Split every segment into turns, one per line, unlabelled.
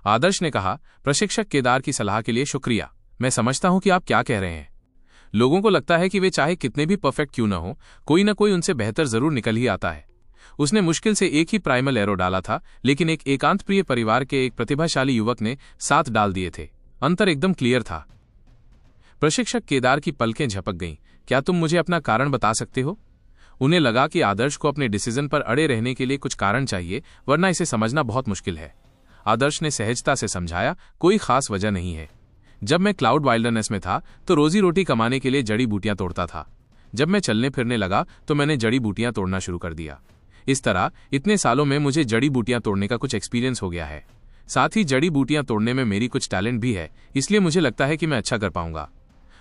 आदर्श ने कहा, प्रशिक्षक केदार की सलाह के लिए शुक्रिया। मैं समझता हूं कि आप क्या कह रहे हैं। लोगों को लगता है कि वे चाहे कितने भी परफेक्ट क्यों न हो, कोई ना कोई उनसे बेहतर जरूर निकल ही आता है। उसने मुश्किल से एक ही प्राइमल एरो डाला था, लेकिन एक एकांत प्रिय परिवार के एक प्रतिभाशाली युवक ने 7 डाल दिए थे। अंतर एकदम क्लियर था। प्रशिक्षक केदार की पलकें झपक गईं। क्या तुम मुझे अपना कारण बता सकते हो? उन्हें लगा कि आदर्श को अपने डिसीजन पर अड़े रहने के लिए कुछ कारण चाहिए, वरना इसे समझना बहुत मुश्किल है। आदर्श ने सहजता से समझाया, कोई खास वजह नहीं है। जब मैं क्लाउड वाइल्डरनेस में था तो रोजी रोटी कमाने के लिए जड़ी बूटियां तोड़ता था। जब मैं चलने फिरने लगा तो मैंने जड़ी बूटियां तोड़ना शुरू कर दिया। इस तरह इतने सालों में मुझे जड़ी बूटियां तोड़ने का कुछ एक्सपीरियंस हो गया है। साथ ही जड़ी बूटियां तोड़ने में मेरी कुछ टैलेंट भी है, इसलिए मुझे लगता है कि मैं अच्छा कर पाऊंगा।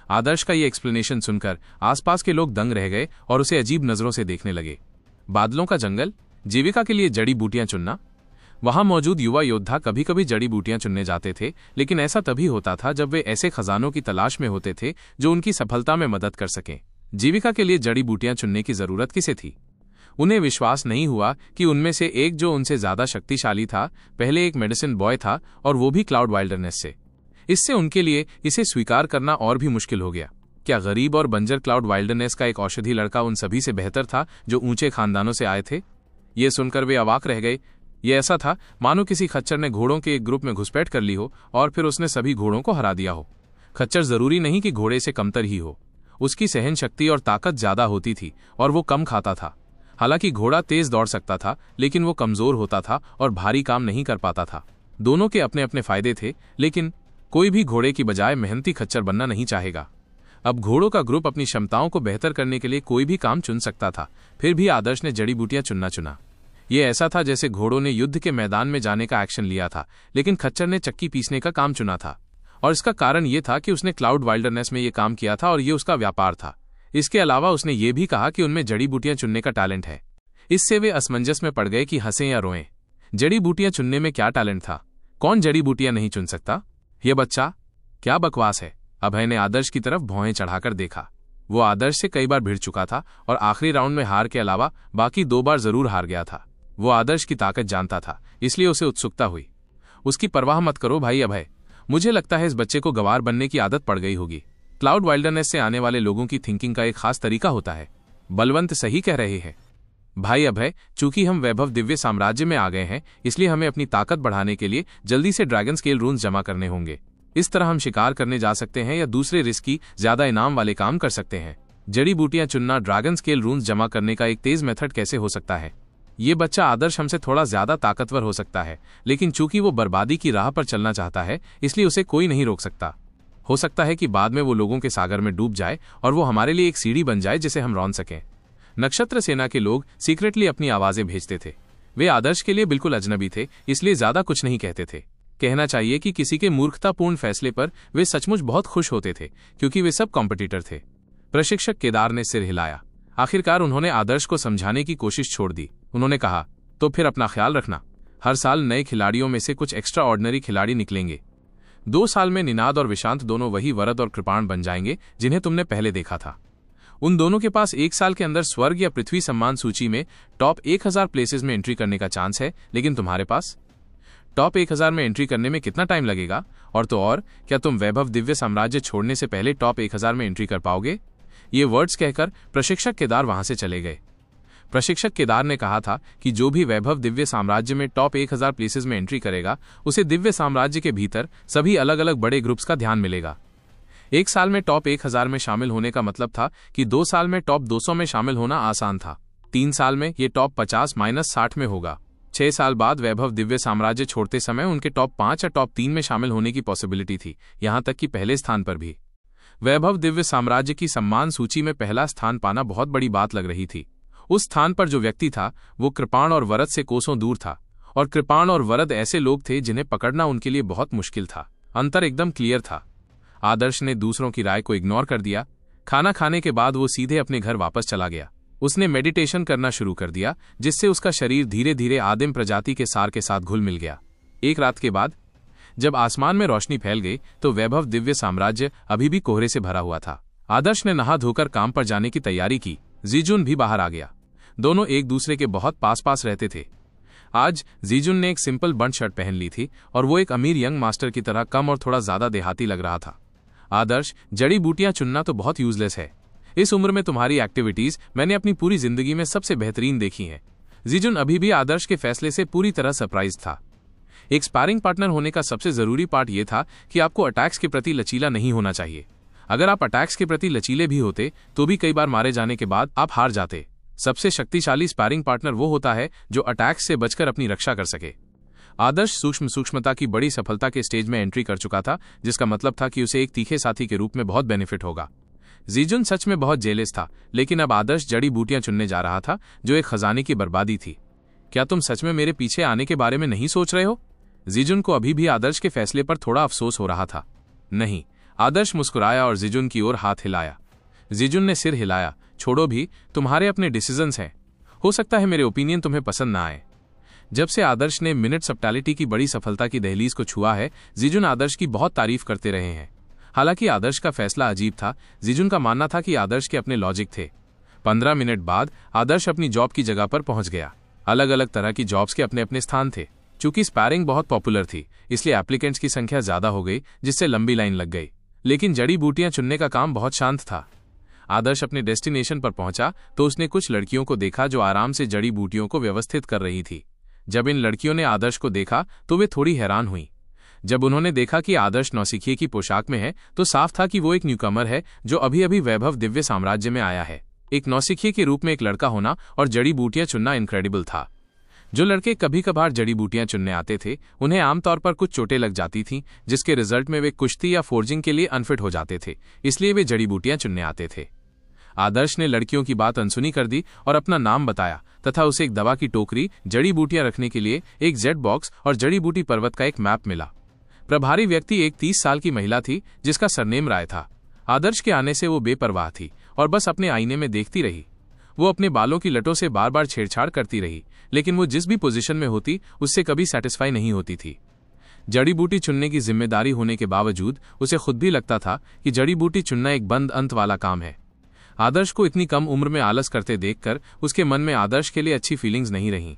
आदर्श का ये एक्सप्लेनेशन सुनकर आसपास के लोग दंग रह गए और उसे अजीब नजरों से देखने लगे। बादलों का जंगल, जीविका के लिए जड़ी बूटियां चुनना। वहां मौजूद युवा योद्धा कभी कभी जड़ी बूटियां चुनने जाते थे, लेकिन ऐसा तभी होता था जब वे ऐसे खजानों की तलाश में होते थे जो उनकी सफलता में मदद कर सकें। जीविका के लिए जड़ी बूटियां चुनने की जरूरत किसे थी? उन्हें विश्वास नहीं हुआ कि उनमें से एक जो उनसे ज्यादा शक्तिशाली था, पहले एक मेडिसिन बॉय था, और वो भी क्लाउड वाइल्डरनेस से। इससे उनके लिए इसे स्वीकार करना और भी मुश्किल हो गया। क्या गरीब और बंजर क्लाउड वाइल्डरनेस का एक औषधि लड़का उन सभी से बेहतर था जो ऊंचे खानदानों से आए थे? ये सुनकर वे अवाक रह गए। ये ऐसा था मानो किसी खच्चर ने घोड़ों के एक ग्रुप में घुसपैठ कर ली हो और फिर उसने सभी घोड़ों को हरा दिया हो। खच्चर जरूरी नहीं कि घोड़े से कमतर ही हो, उसकी सहन शक्ति और ताकत ज्यादा होती थी और वो कम खाता था। हालांकि घोड़ा तेज दौड़ सकता था, लेकिन वो कमजोर होता था और भारी काम नहीं कर पाता था। दोनों के अपने अपने फायदे थे, लेकिन कोई भी घोड़े की बजाय मेहनती खच्चर बनना नहीं चाहेगा। अब घोड़ों का ग्रुप अपनी क्षमताओं को बेहतर करने के लिए कोई भी काम चुन सकता था, फिर भी आदर्श ने जड़ी बूटियां चुनना चुना। ये ऐसा था जैसे घोड़ों ने युद्ध के मैदान में जाने का एक्शन लिया था, लेकिन खच्चर ने चक्की पीसने का काम चुना था। और इसका कारण ये था कि उसने क्लाउड वाइल्डरनेस में ये काम किया था और ये उसका व्यापार था। इसके अलावा उसने ये भी कहा कि उनमें जड़ी बूटियां चुनने का टैलेंट है। इससे वे असमंजस में पड़ गए कि हंसें या रोएं। जड़ी बूटियां चुनने में क्या टैलेंट था? कौन जड़ी बूटियां नहीं चुन सकता? ये बच्चा क्या बकवास है। अभय ने आदर्श की तरफ भौहें चढ़ाकर देखा। वो आदर्श से कई बार भिड़ चुका था और आखिरी राउंड में हार के अलावा बाकी 2 बार जरूर हार गया था। वो आदर्श की ताकत जानता था, इसलिए उसे उत्सुकता हुई। उसकी परवाह मत करो भाई अभय, मुझे लगता है इस बच्चे को गवार बनने की आदत पड़ गई होगी। क्लाउड वाइल्डरनेस से आने वाले लोगों की थिंकिंग का एक खास तरीका होता है। बलवंत सही कह रहे हैं भाई अभय, चूंकि हम वैभव दिव्य साम्राज्य में आ गए हैं, इसलिए हमें अपनी ताकत बढ़ाने के लिए जल्दी से ड्रैगन स्केल रून्स जमा करने होंगे। इस तरह हम शिकार करने जा सकते हैं या दूसरे रिस्की ज्यादा इनाम वाले काम कर सकते हैं। जड़ी बूटियां चुनना ड्रैगन स्केल रून्स जमा करने का एक तेज मेथड कैसे हो सकता है? ये बच्चा आदर्श हमसे थोड़ा ज्यादा ताकतवर हो सकता है, लेकिन चूंकि वो बर्बादी की राह पर चलना चाहता है, इसलिए उसे कोई नहीं रोक सकता। हो सकता है कि बाद में वो लोगों के सागर में डूब जाए और वो हमारे लिए एक सीढ़ी बन जाए जिसे हम रौंद सकें। नक्षत्र सेना के लोग सीक्रेटली अपनी आवाजें भेजते थे। वे आदर्श के लिए बिल्कुल अजनबी थे, इसलिए ज्यादा कुछ नहीं कहते थे। कहना चाहिए कि किसी के मूर्खतापूर्ण फैसले पर वे सचमुच बहुत खुश होते थे, क्योंकि वे सब कॉम्पिटिटर थे। प्रशिक्षक केदार ने सिर हिलाया। आखिरकार उन्होंने आदर्श को समझाने की कोशिश छोड़ दी। उन्होंने कहा, तो फिर अपना ख्याल रखना। हर साल नए खिलाड़ियों में से कुछ एक्स्ट्रा ऑर्डिनरी खिलाड़ी निकलेंगे। 2 साल में निनाद और विशांत दोनों वही वरद और कृपाण बन जाएंगे जिन्हें तुमने पहले देखा था। उन दोनों के पास 1 साल के अंदर स्वर्ग या पृथ्वी सम्मान सूची में टॉप 1000 प्लेसेस में एंट्री करने का चांस है, लेकिन तुम्हारे पास टॉप 1000 में एंट्री करने में कितना टाइम लगेगा? और तो और, क्या तुम वैभव दिव्य साम्राज्य छोड़ने से पहले टॉप 1000 में एंट्री कर पाओगे? ये वर्ड्स कहकर प्रशिक्षक केदार वहां से चले गए। प्रशिक्षक केदार ने कहा था कि जो भी वैभव दिव्य साम्राज्य में टॉप 1000 प्लेसेस में एंट्री करेगा, उसे दिव्य साम्राज्य के भीतर सभी अलग अलग बड़े ग्रुप्स का ध्यान मिलेगा। 1 साल में टॉप 1000 में शामिल होने का मतलब था कि 2 साल में टॉप 200 में शामिल होना आसान था। 3 साल में ये टॉप 50-60 में होगा। 6 साल बाद वैभव दिव्य साम्राज्य छोड़ते समय उनके टॉप 5 या टॉप 3 में शामिल होने की पॉसिबिलिटी थी, यहां तक कि पहले स्थान पर भी। वैभव दिव्य साम्राज्य की सम्मान सूची में पहला स्थान पाना बहुत बड़ी बात लग रही थी। उस स्थान पर जो व्यक्ति था वो कृपाण और वरद से कोसों दूर था, और कृपाण और वरद ऐसे लोग थे जिन्हें पकड़ना उनके लिए बहुत मुश्किल था। अंतर एकदम क्लियर था। आदर्श ने दूसरों की राय को इग्नोर कर दिया। खाना खाने के बाद वो सीधे अपने घर वापस चला गया। उसने मेडिटेशन करना शुरू कर दिया, जिससे उसका शरीर धीरे धीरे आदिम प्रजाति के सार के साथ घुल मिल गया। एक रात के बाद जब आसमान में रोशनी फैल गई तो वैभव दिव्य साम्राज्य अभी भी कोहरे से भरा हुआ था। आदर्श ने नहा धोकर काम पर जाने की तैयारी की। जीजुन भी बाहर आ गया। दोनों एक दूसरे के बहुत पास पास रहते थे। आज जीजुन ने एक सिंपल बंद शर्ट पहन ली थी और वो एक अमीर यंग मास्टर की तरह कम और थोड़ा ज्यादा देहाती लग रहा था। आदर्श, जड़ी बूटियां चुनना तो बहुत यूजलेस है। इस उम्र में तुम्हारी एक्टिविटीज मैंने अपनी पूरी जिंदगी में सबसे बेहतरीन देखी हैं। जीजुन अभी भी आदर्श के फैसले से पूरी तरह सरप्राइज था। एक स्पारिंग पार्टनर होने का सबसे जरूरी पार्ट यह था कि आपको अटैक्स के प्रति लचीला नहीं होना चाहिए। अगर आप अटैक्स के प्रति लचीले भी होते तो भी कई बार मारे जाने के बाद आप हार जाते। सबसे शक्तिशाली स्पारिंग पार्टनर वो होता है जो अटैक्स से बचकर अपनी रक्षा कर सके। आदर्श सूक्ष्मता की बड़ी सफलता के स्टेज में एंट्री कर चुका था, जिसका मतलब था कि उसे एक तीखे साथी के रूप में बहुत बेनिफिट होगा। जीजुन सच में बहुत जेलस था, लेकिन अब आदर्श जड़ी बूटियां चुनने जा रहा था जो एक खजाने की बर्बादी थी। क्या तुम सच में मेरे पीछे आने के बारे में नहीं सोच रहे हो? जीजुन को अभी भी आदर्श के फैसले पर थोड़ा अफसोस हो रहा था। नहीं, आदर्श मुस्कुराया और जीजुन की ओर हाथ हिलाया। जीजुन ने सिर हिलाया। छोड़ो भी, तुम्हारे अपने डिसीजंस हैं। हो सकता है मेरे ओपिनियन तुम्हें पसंद ना आए। जब से आदर्श ने मिनट सब्टालिटी की बड़ी सफलता की दहलीज को छुआ है, जीजुन आदर्श की बहुत तारीफ करते रहे हैं। हालांकि आदर्श का फैसला अजीब था। जीजुन का मानना था कि आदर्श के अपने लॉजिक थे। 15 मिनट बाद आदर्श अपनी जॉब की जगह पर पहुंच गया। अलग अलग तरह की जॉब्स के अपने अपने स्थान थे। चूंकि स्पैरिंग बहुत पॉपुलर थी, इसलिए एप्लीकेंट्स की संख्या ज्यादा हो गई, जिससे लंबी लाइन लग गई। लेकिन जड़ी बूटियां चुनने का काम बहुत शांत था। आदर्श अपने डेस्टिनेशन पर पहुंचा तो उसने कुछ लड़कियों को देखा जो आराम से जड़ी बूटियों को व्यवस्थित कर रही थी। जब इन लड़कियों ने आदर्श को देखा तो वे थोड़ी हैरान हुई। जब उन्होंने देखा कि आदर्श नौसिखिए की पोशाक में है तो साफ था कि वो एक न्यूकमर है जो अभी अभी वैभव दिव्य साम्राज्य में आया है। एक नौसिखिए के रूप में एक लड़का होना और जड़ी बूटियां चुनना इनक्रेडिबल था। जो लड़के कभी कभार जड़ी बूटियां चुनने आते थे, उन्हें आमतौर पर कुछ चोटें लग जाती थीं, जिसके रिजल्ट में वे कुश्ती या फोर्जिंग के लिए अनफिट हो जाते थे। इसलिए वे जड़ी बूटियां चुनने आते थे। आदर्श ने लड़कियों की बात अनसुनी कर दी और अपना नाम बताया तथा उसे एक दवा की टोकरी, जड़ी बूटियां रखने के लिए एक जेट बॉक्स और जड़ी बूटी पर्वत का एक मैप मिला। प्रभारी व्यक्ति एक 30 साल की महिला थी जिसका सरनेम राय था। आदर्श के आने से वो बेपरवाह थी और बस अपने आईने में देखती रही। वो अपने बालों की लटों से बार बार छेड़छाड़ करती रही, लेकिन वो जिस भी पोजीशन में होती उससे कभी सेटिस्फाई नहीं होती थी। जड़ी बूटी चुनने की जिम्मेदारी होने के बावजूद उसे खुद भी लगता था कि जड़ी बूटी चुनना एक बंद अंत वाला काम है। आदर्श को इतनी कम उम्र में आलस करते देखकर उसके मन में आदर्श के लिए अच्छी फीलिंग्स नहीं रहीं।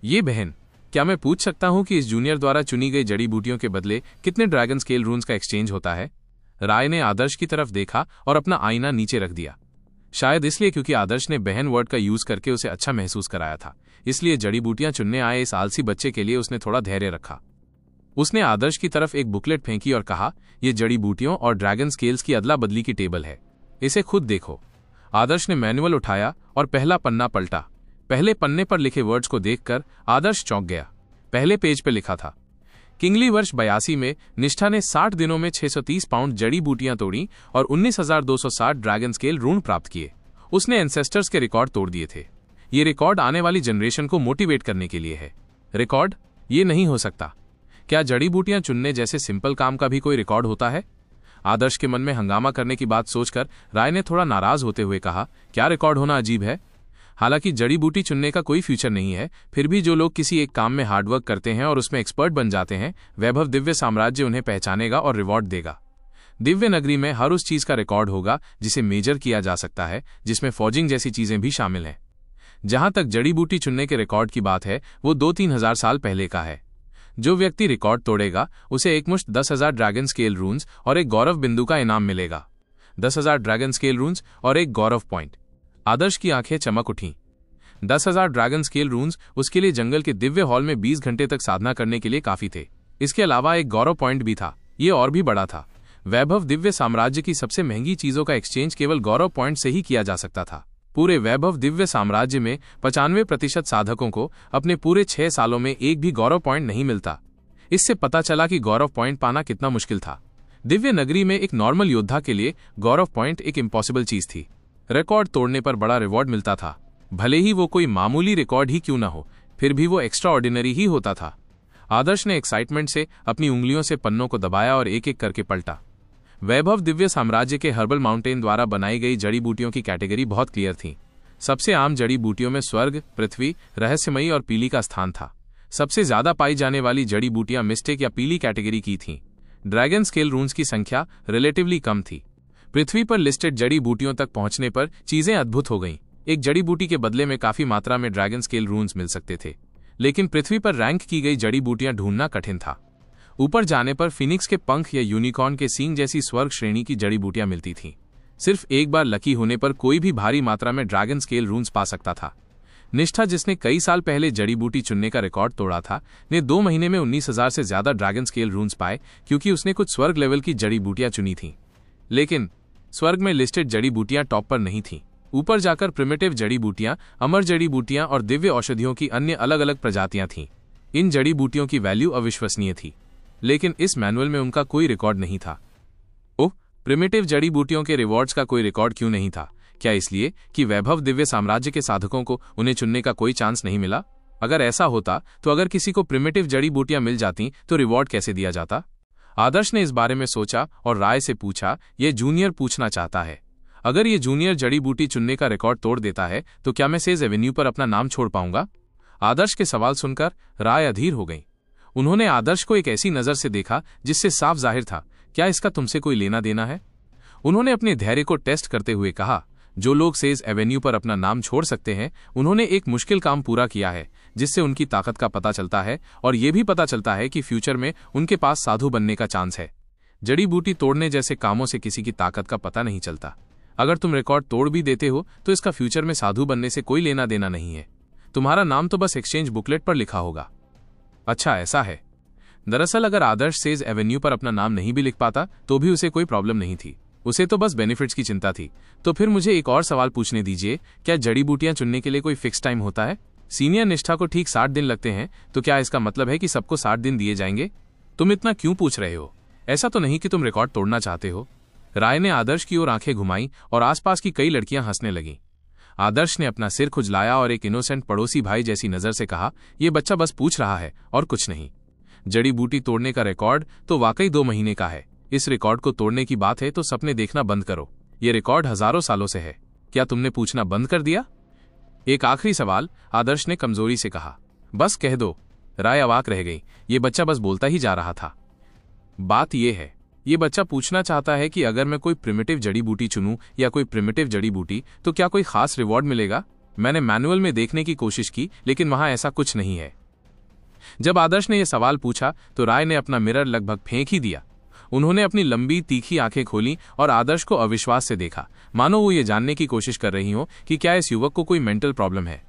ये बहन, क्या मैं पूछ सकता हूं कि इस जूनियर द्वारा चुनी गई जड़ी बूटियों के बदले कितने ड्रैगन स्केल रून्स का एक्सचेंज होता है? राय ने आदर्श की तरफ देखा और अपना आईना नीचे रख दिया। शायद इसलिए क्योंकि आदर्श ने बहन वर्ड का यूज करके उसे अच्छा महसूस कराया था, इसलिए जड़ी बूटियां चुनने आए इस आलसी बच्चे के लिए उसने थोड़ा धैर्य रखा। उसने आदर्श की तरफ एक बुकलेट फेंकी और कहा, यह जड़ी बूटियों और ड्रैगन स्केल्स की अदला बदली की टेबल है, इसे खुद देखो। आदर्श ने मैनुअल उठाया और पहला पन्ना पलटा। पहले पन्ने पर लिखे वर्ड्स को देखकर आदर्श चौंक गया। पहले पेज पर लिखा था, किंगली वर्ष 82 में निष्ठा ने 60 दिनों में 630 पाउंड जड़ी बूटियां तोड़ी और 19,260 ड्रैगन स्केल रून प्राप्त किए। उसने एंसेस्टर्स के रिकॉर्ड तोड़ दिए थे। ये रिकॉर्ड आने वाली जनरेशन को मोटिवेट करने के लिए है। रिकॉर्ड? ये नहीं हो सकता। क्या जड़ी बूटियां चुनने जैसे सिंपल काम का भी कोई रिकॉर्ड होता है? आदर्श के मन में हंगामा करने की बात सोचकर राय ने थोड़ा नाराज होते हुए कहा, क्या रिकॉर्ड होना अजीब है? हालांकि जड़ी बूटी चुनने का कोई फ्यूचर नहीं है, फिर भी जो लोग किसी एक काम में हार्डवर्क करते हैं और उसमें एक्सपर्ट बन जाते हैं, वैभव दिव्य साम्राज्य उन्हें पहचानेगा और रिवॉर्ड देगा। दिव्य नगरी में हर उस चीज का रिकॉर्ड होगा जिसे मेजर किया जा सकता है, जिसमें फॉर्जिंग जैसी चीजें भी शामिल हैं। जहां तक जड़ी बूटी चुनने के रिकॉर्ड की बात है, वो 2-3 हजार साल पहले का है। जो व्यक्ति रिकॉर्ड तोड़ेगा उसे एकमुश्त 10,000 ड्रैगन स्केल रून्स और एक गौरव बिंदु का इनाम मिलेगा। 10,000 ड्रैगन स्केल रून्स और एक गौरव पॉइंट। आदर्श की आंखें चमक उठीं। 10,000 ड्रैगन स्केल रून्स उसके लिए जंगल के दिव्य हॉल में 20 घंटे तक साधना करने के लिए काफी थे। इसके अलावा एक गौरव पॉइंट भी था। ये और भी बड़ा था। वैभव दिव्य साम्राज्य की सबसे महंगी चीजों का एक्सचेंज केवल गौरव पॉइंट से ही किया जा सकता था। पूरे वैभव दिव्य साम्राज्य में 95% साधकों को अपने पूरे 6 सालों में एक भी गौरव पॉइंट नहीं मिलता। इससे पता चला कि गौरव पॉइंट पाना कितना मुश्किल था। दिव्य नगरी में एक नॉर्मल योद्धा के लिए गौरव पॉइंट एक इम्पॉसिबल चीज थी। रिकॉर्ड तोड़ने पर बड़ा रिवॉर्ड मिलता था, भले ही वो कोई मामूली रिकॉर्ड ही क्यों ना हो, फिर भी वो एक्स्ट्रा ऑर्डिनरी ही होता था। आदर्श ने एक्साइटमेंट से अपनी उंगलियों से पन्नों को दबाया और एक एक करके पलटा। वैभव दिव्य साम्राज्य के हर्बल माउंटेन द्वारा बनाई गई जड़ी बूटियों की कैटेगरी बहुत क्लियर थी। सबसे आम जड़ी बूटियों में स्वर्ग, पृथ्वी, रहस्यमयी और पीली का स्थान था। सबसे ज्यादा पाई जाने वाली जड़ी बूटियां मिस्टिक या पीली कैटेगरी की थीं। ड्रैगन स्केल रून्स की संख्या रिलेटिवली कम थी। पृथ्वी पर लिस्टेड जड़ी बूटियों तक पहुंचने पर चीजें अद्भुत हो गईं। एक जड़ी बूटी के बदले में काफी मात्रा में ड्रैगन स्केल रून्स मिल सकते थे। लेकिन पृथ्वी पर रैंक की गई जड़ी बूटियां ढूंढना कठिन था। ऊपर जाने पर फिनिक्स के पंख या यूनिकॉर्न के सींग जैसी स्वर्ग श्रेणी की जड़ी बूटियां मिलती थीं। सिर्फ एक बार लकी होने पर कोई भी भारी मात्रा में ड्रैगन स्केल रून्स पा सकता था। निष्ठा, जिसने कई साल पहले जड़ी बूटी चुनने का रिकॉर्ड तोड़ा था, ने 2 महीने में 19,000 से ज्यादा ड्रैगन स्केल रून्स पाए, क्योंकि उसने कुछ स्वर्ग लेवल की जड़ी बूटियां चुनी थीं। लेकिन स्वर्ग में लिस्टेड जड़ी बूटियां टॉप पर नहीं थीं। ऊपर जाकर प्रिमिटिव जड़ी बूटियां, अमर जड़ी बूटियां और दिव्य औषधियों की अन्य अलग अलग प्रजातियां थीं। इन जड़ी बूटियों की वैल्यू अविश्वसनीय थी, लेकिन इस मैनुअल में उनका कोई रिकॉर्ड नहीं था। ओह, प्रिमिटिव जड़ी बूटियों के रिवॉर्ड्स का कोई रिकॉर्ड क्यों नहीं था? क्या इसलिए कि वैभव दिव्य साम्राज्य के साधकों को उन्हें चुनने का कोई चांस नहीं मिला? अगर ऐसा होता तो अगर किसी को प्रिमिटिव जड़ी बूटियां मिल जाती तो रिवॉर्ड कैसे दिया जाता? आदर्श ने इस बारे में सोचा और राय से पूछा, यह जूनियर पूछना चाहता है, अगर ये जूनियर जड़ी बूटी चुनने का रिकॉर्ड तोड़ देता है तो क्या मैं सेज एवेन्यू पर अपना नाम छोड़ पाऊंगा? आदर्श के सवाल सुनकर राय अधीर हो गई। उन्होंने आदर्श को एक ऐसी नजर से देखा जिससे साफ जाहिर था, क्या इसका तुमसे कोई लेना देना है? उन्होंने अपने धैर्य को टेस्ट करते हुए कहा, जो लोग सेज एवेन्यू पर अपना नाम छोड़ सकते हैं, उन्होंने एक मुश्किल काम पूरा किया है, जिससे उनकी ताकत का पता चलता है और यह भी पता चलता है कि फ्यूचर में उनके पास साधु बनने का चांस है। जड़ी बूटी तोड़ने जैसे कामों से किसी की ताकत का पता नहीं चलता। अगर तुम रिकॉर्ड तोड़ भी देते हो तो इसका फ्यूचर में साधु बनने से कोई लेना देना नहीं है। तुम्हारा नाम तो बस एक्सचेंज बुकलेट पर लिखा होगा। अच्छा, ऐसा है। दरअसल अगर आदर्श सेज एवेन्यू पर अपना नाम नहीं भी लिख पाता तो भी उसे कोई प्रॉब्लम नहीं थी, उसे तो बस बेनिफिट्स की चिंता थी। तो फिर मुझे एक और सवाल पूछने दीजिए, क्या जड़ी बूटियां चुनने के लिए कोई फिक्स टाइम होता है? सीनियर निष्ठा को ठीक 60 दिन लगते हैं, तो क्या इसका मतलब है कि सबको 60 दिन दिए जाएंगे? तुम इतना क्यों पूछ रहे हो? ऐसा तो नहीं कि तुम रिकॉर्ड तोड़ना चाहते हो? राय ने आदर्श की ओर आंखें घुमाई और आसपास की कई लड़कियां हंसने लगीं। आदर्श ने अपना सिर खुजलाया और एक इनोसेंट पड़ोसी भाई जैसी नजर से कहा, यह बच्चा बस पूछ रहा है और कुछ नहीं। जड़ी बूटी तोड़ने का रिकॉर्ड तो वाकई 2 महीने का है। इस रिकॉर्ड को तोड़ने की बात है तो सपने देखना बंद करो। यह रिकॉर्ड हजारों सालों से है। क्या तुमने पूछना बंद कर दिया? एक आखिरी सवाल, आदर्श ने कमजोरी से कहा। बस कह दो। राय अवाक रह गई। ये बच्चा बस बोलता ही जा रहा था। बात यह है, ये बच्चा पूछना चाहता है कि अगर मैं कोई प्रिमिटिव जड़ी बूटी चुनूं या कोई प्रिमिटिव जड़ी बूटी, तो क्या कोई खास रिवॉर्ड मिलेगा? मैंने मैनुअल में देखने की कोशिश की, लेकिन वहां ऐसा कुछ नहीं है। जब आदर्श ने यह सवाल पूछा तो राय ने अपना मिरर लगभग फेंक ही दिया। उन्होंने अपनी लंबी तीखी आंखें खोली और आदर्श को अविश्वास से देखा, मानो वो ये जानने की कोशिश कर रही हो कि क्या इस युवक को कोई मेंटल प्रॉब्लम है।